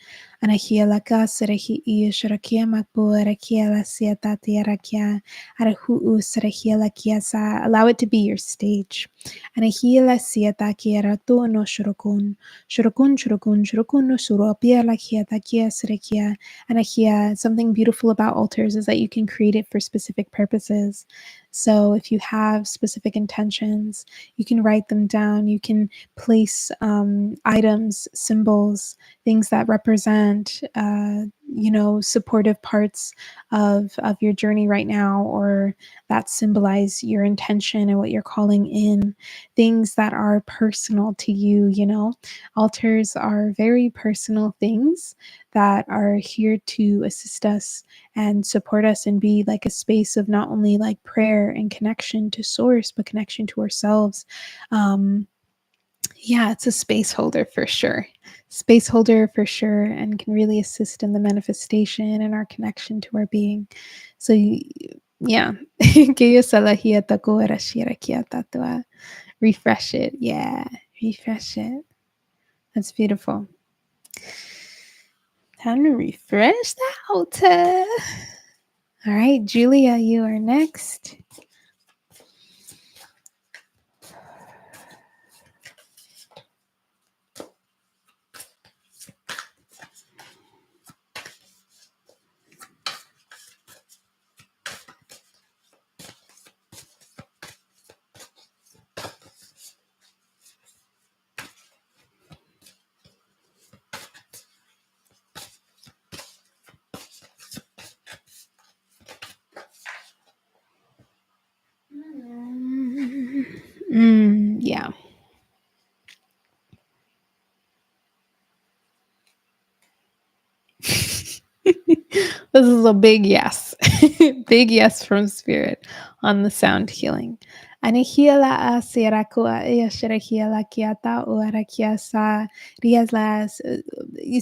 anahielaka sarahi ia shrakia makbo arakiela siatatia rakia, arahu sarahiela kiasa. Allow it to be your stage. Anahiela siatakia rato no shurokon. Shurokun, shurokun, shurokun no suropia lakia takia srekia. Anakia. Something beautiful about altars is that you can create it for specific purposes. So if you have specific intentions, you can write them down. You can place items, symbols, things that represent, supportive parts of your journey right now, or that symbolize your intention and what you're calling in. Things that are personal to you. Altars are very personal things that are here to assist us and support us and be like a space of not only like prayer and connection to source, but connection to ourselves. It's a space holder for sure. And can really assist in the manifestation and our connection to our being. So, yeah. Refresh it. Yeah, refresh it. That's beautiful. Time to refresh the altar. All right, Julia, you are next. Yeah. This is a big yes. Big yes from spirit on the sound healing. These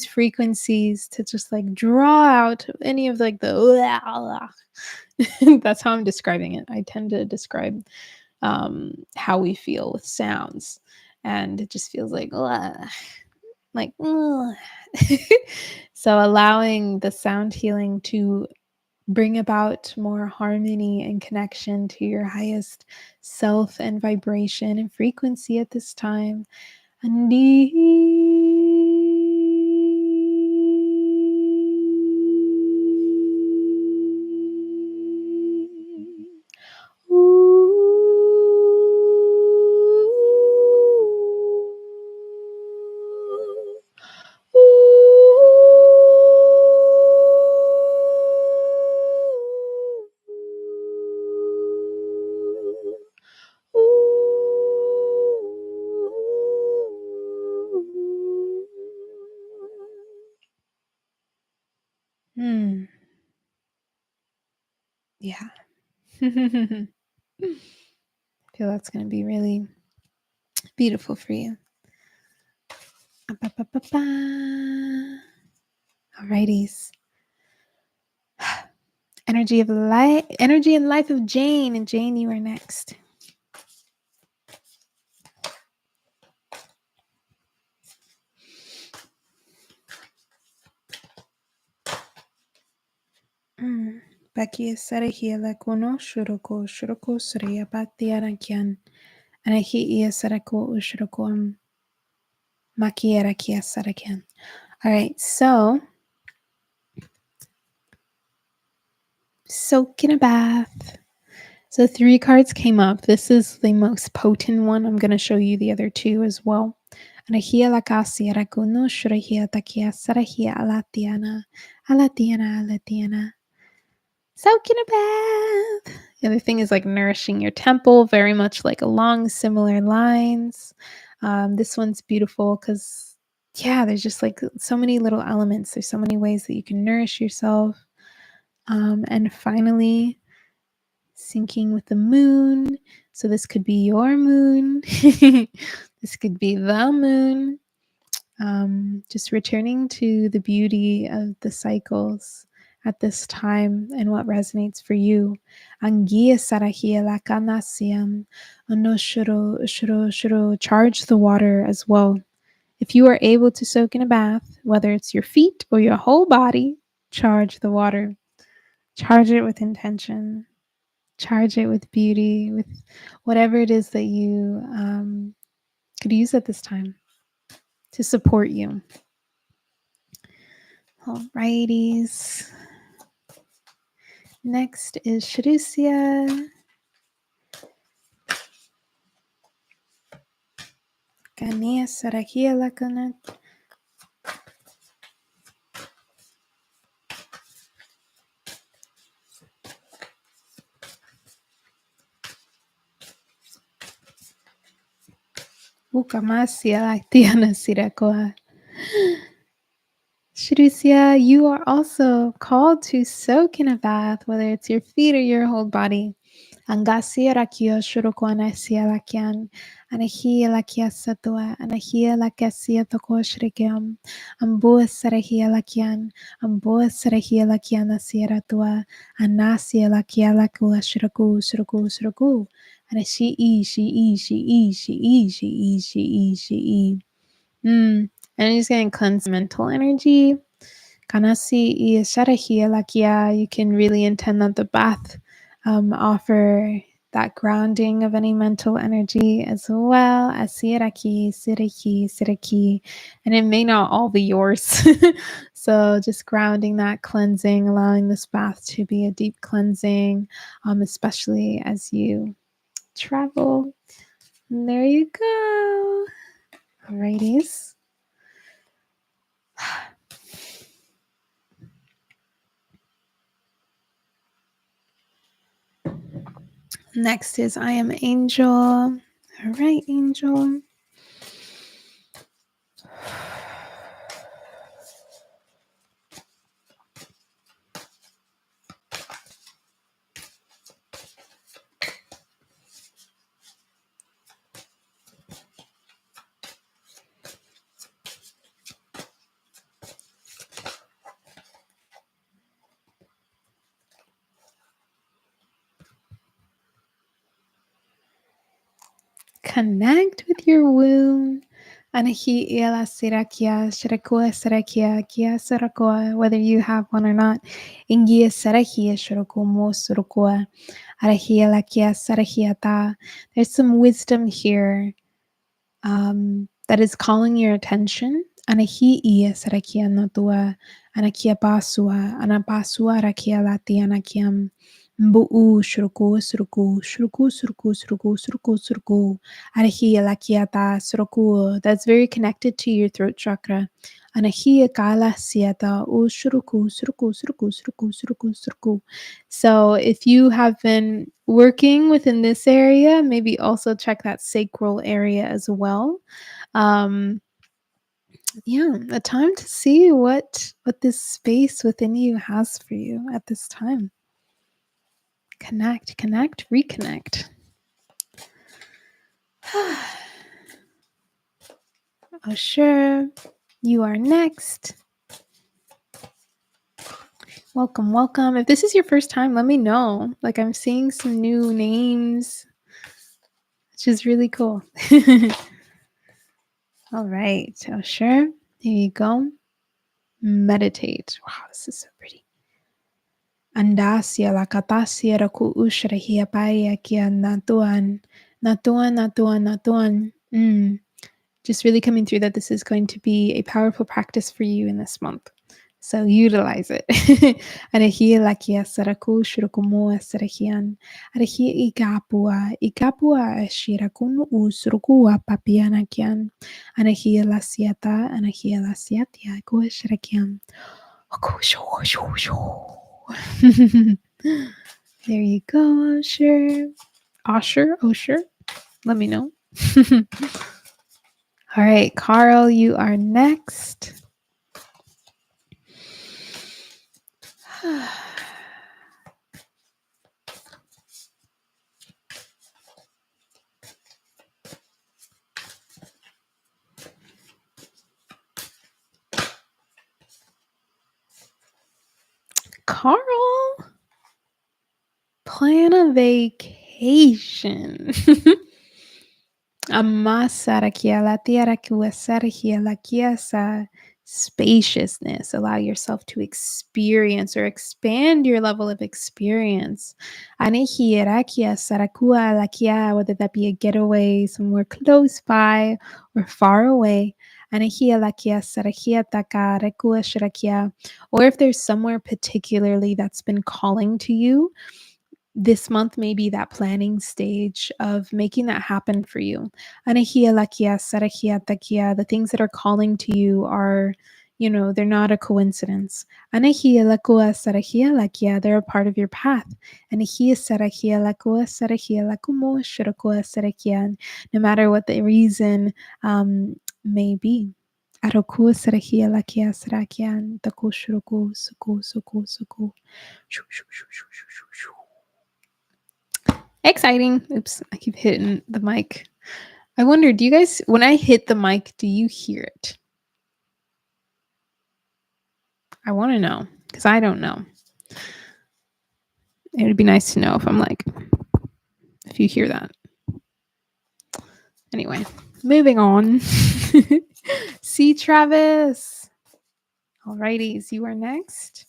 frequencies to just like draw out any of like the that's how I'm describing it. I tend to describe how we feel with sounds, and it just feels like so allowing the sound healing to bring about more harmony and connection to your highest self and vibration and frequency at this time. Yeah. I feel that's going to be really beautiful for you. Alrighties. Energy and life of Jane. And Jane, you are next. Baki sarahia la kono shuroko surya batiarakyan. Anahi ia sarako ushrokom. Makiera kia sarakyan. All right, so soak in a bath. So 3 cards came up. This is the most potent one. I'm going to show you the other 2 as well. Anahia la kasiera kono shurahia takia sarahia alatiana. soak in a bath. The other thing is like nourishing your temple, very much like along similar lines. This one's beautiful because, yeah, there's just like so many little elements. There's so many ways that you can nourish yourself. And finally, syncing with the moon. So this could be your moon. This could be the moon. Just returning to the beauty of the cycles at this time and what resonates for you. Angia sarahia lakanasiam, shuro, charge the water as well. If you are able to soak in a bath, whether it's your feet or your whole body, charge the water. Charge it with intention. Charge it with beauty, with whatever it is that you could use at this time to support you. Alrighties. Next is Shadusia. Gania Sarakia Lakanat. Ukamasia Laktiana Sirakoa. Shadusia, you are also called to soak in a bath, whether it's your feet or your whole body. Angasia rakio shurukwana lakian, anahia lakia satua, anahia lakasia tokoshrikiam, ambua sarahia lakian, ambua sarahia lakiana sieratua, anasia lakia lakua shruku, and she. And I'm just going to cleanse mental energy. Kanasi y sharahia lakia. You can really intend that the bath offer that grounding of any mental energy as well as siraki, and it may not all be yours. So just grounding that, cleansing, allowing this bath to be a deep cleansing, especially as you travel. And there you go. Alrighties. Next is I am Angel. All right, Angel. Connect with your womb. Anahi iela sirakia, shirakua sarakia, kia sarakoa, whether you have one or not. Ingia sarahia shirakumo surukua. Arahia lakia sarahiata. There's some wisdom here that is calling your attention. Anahi ia sarakia notua, anakia pasua, anapasua rakia lati anakiam. Mbu'u shruku. Arahia lakiata suruku. That's very connected to your throat chakra. Anahia kala siata u shuruku. So if you have been working within this area, maybe also check that sacral area as well. A time to see what this space within you has for you at this time. Connect, reconnect. Oh, sure. You are next. Welcome. If this is your first time, let me know. Like, I'm seeing some new names, which is really cool. All right. Oh, sure. Here you go. Meditate. Wow, this is so pretty. Andasia la katasia raku ushrahia paia kia natuan. Just really coming through that this is going to be a powerful practice for you in this month. So utilize it. Arahia lakia saraku shurukumoa sarahian. Arahia ikapua shirakunu usrukua papianakian. Arahia lasiatia kuashrakian. There you go, Osher. Osher. Let me know. All right, Carl, you are next. Carl, plan a vacation. Spaciousness. Allow yourself to experience or expand your level of experience. Whether that be a getaway somewhere close by or far away. Or if there's somewhere particularly that's been calling to you, this month may be that planning stage of making that happen for you. The things that are calling to you are, they're not a coincidence. They're a part of your path. No matter what the reason may be. Exciting. Oops, I keep hitting the mic. I wonder, do you guys, when I hit the mic, do you hear it? I want to know because I don't know. It would be nice to know if you hear that. Anyway, moving on. See, Travis. Alrighties, you are next.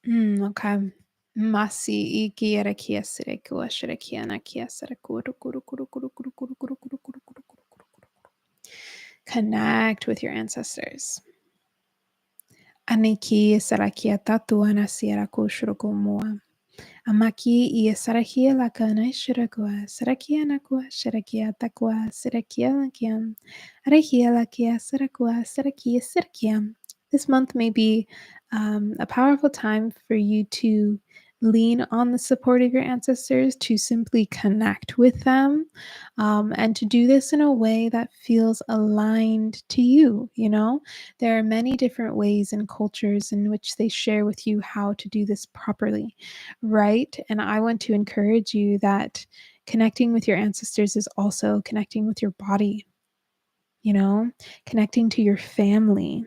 Okay. Masi ikiera kiesere kuashire kiana kiesere Connect with your ancestors. Aniki sarakia tatu anasiera kushurugumua. Amaki ia sarakia lakana shirakua, sarakia nakua, sharakia takua, sarakia lakiam, arakia lakia, sarakua, sarakia sarakiam. This month may be a powerful time for you to lean on the support of your ancestors, to simply connect with them, and to do this in a way that feels aligned to you. There are many different ways and cultures in which they share with you how to do this properly, right? And I want to encourage you that connecting with your ancestors is also connecting with your body, connecting to your family,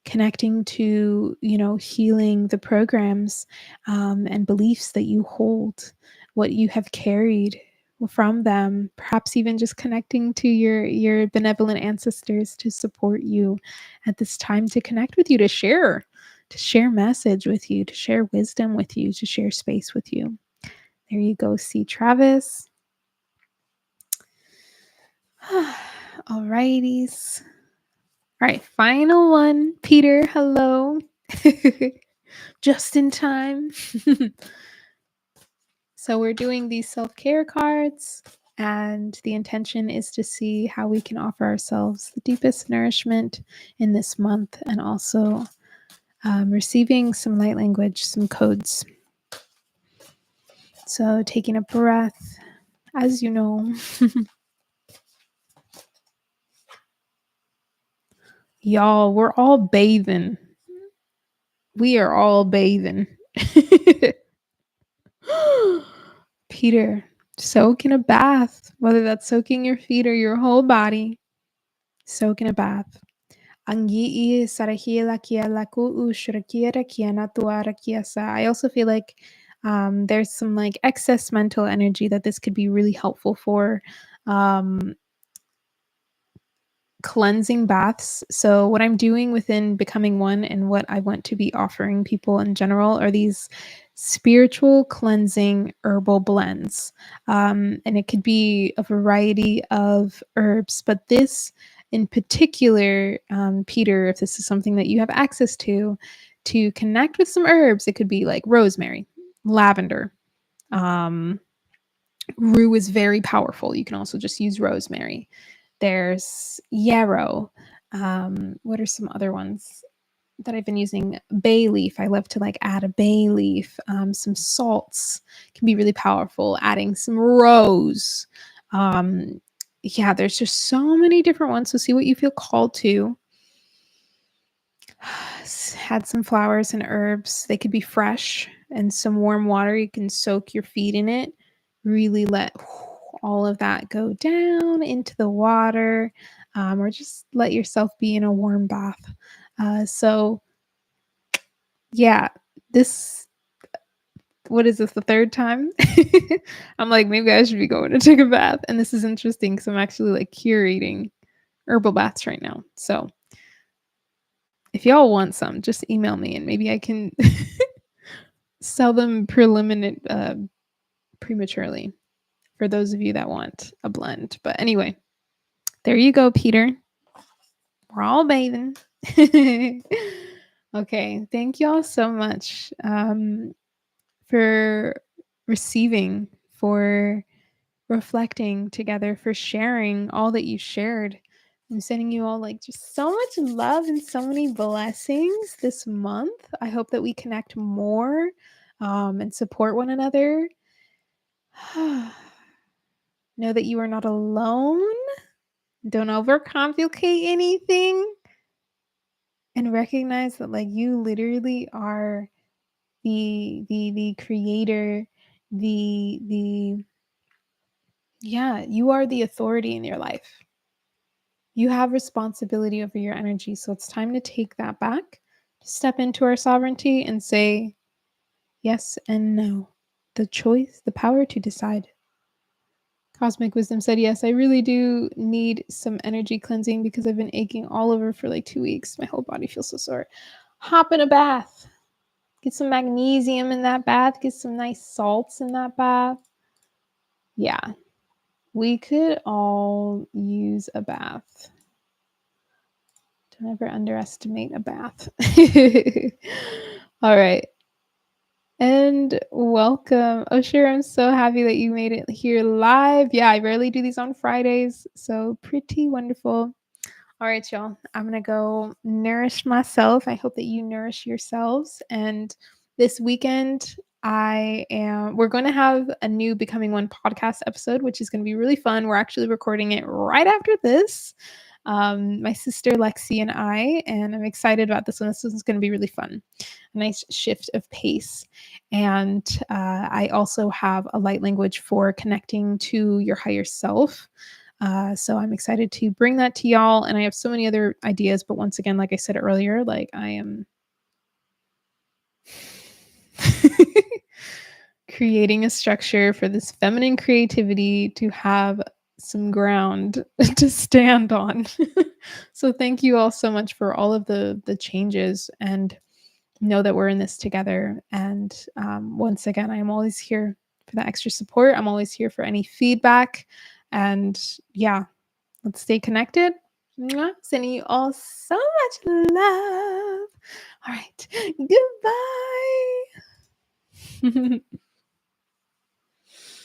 connecting to, healing the programs and beliefs that you hold, what you have carried from them, perhaps even just connecting to your benevolent ancestors to support you at this time, to connect with you, to share message with you, to share wisdom with you, to share space with you. There you go, see Travis. Alrighties. All right, final one. Peter, hello. Just in time. So we're doing these self-care cards, and the intention is to see how we can offer ourselves the deepest nourishment in this month, and also receiving some light language, some codes. So taking a breath, as you know. Y'all, we're all bathing. We are all bathing. Peter, soak in a bath, whether that's soaking your feet or your whole body. Soak in a bath. I also feel like there's some excess mental energy that this could be really helpful for. Cleansing baths. So what I'm doing within Becoming One and what I want to be offering people in general are these spiritual cleansing herbal blends. And it could be a variety of herbs, but this in particular, Peter, if this is something that you have access to connect with some herbs, it could be like rosemary, lavender. Rue is very powerful. You can also just use rosemary. There's yarrow. What are some other ones that I've been using? Bay leaf. I love to like add a bay leaf. Some salts can be really powerful. Adding some rose. Yeah, there's just so many different ones. So see what you feel called to. Add some flowers and herbs. They could be fresh and some warm water. You can soak your feet in it. Really let all of that go down into the water, or just let yourself be in a warm bath. So, yeah, this, what is this, the third time? I'm like, maybe I should be going to take a bath. And this is interesting because I'm actually like curating herbal baths right now. So, if y'all want some, just email me and maybe I can sell them prematurely for those of you that want a blend. But anyway, there you go, Peter. We're all bathing. Okay, thank y'all so much for receiving, for reflecting together, for sharing all that you shared. I'm sending you all like just so much love and so many blessings this month. I hope that we connect more and support one another. Know that you are not alone. Don't overcomplicate anything. And recognize that like you literally are the creator, the yeah, you are the authority in your life. You have responsibility over your energy. So it's time to take that back, to step into our sovereignty and say yes and no. The choice, the power to decide. Cosmic Wisdom said, yes, I really do need some energy cleansing because I've been aching all over for like 2 weeks. My whole body feels so sore. Hop in a bath. Get some magnesium in that bath. Get some nice salts in that bath. Yeah, we could all use a bath. Don't ever underestimate a bath. All right. And welcome. Oh, sure. I'm so happy that you made it here live. Yeah, I rarely do these on Fridays. So pretty wonderful. All right, y'all. I'm going to go nourish myself. I hope that you nourish yourselves. And this weekend, we're going to have a new Becoming One podcast episode, which is going to be really fun. We're actually recording it right after this. My sister Lexi and I'm excited about this one. This one's going to be really fun. A nice shift of pace. And I also have a light language for connecting to your higher self. So I'm excited to bring that to y'all. And I have so many other ideas. But once again, like I said earlier, like I am creating a structure for this feminine creativity to have some ground to stand on. So thank you all so much for all of the changes, and know that we're in this together. And once again, I am always here for that extra support. I'm always here for any feedback. And yeah, let's stay connected. Mwah. Sending you all so much love. All right. Goodbye.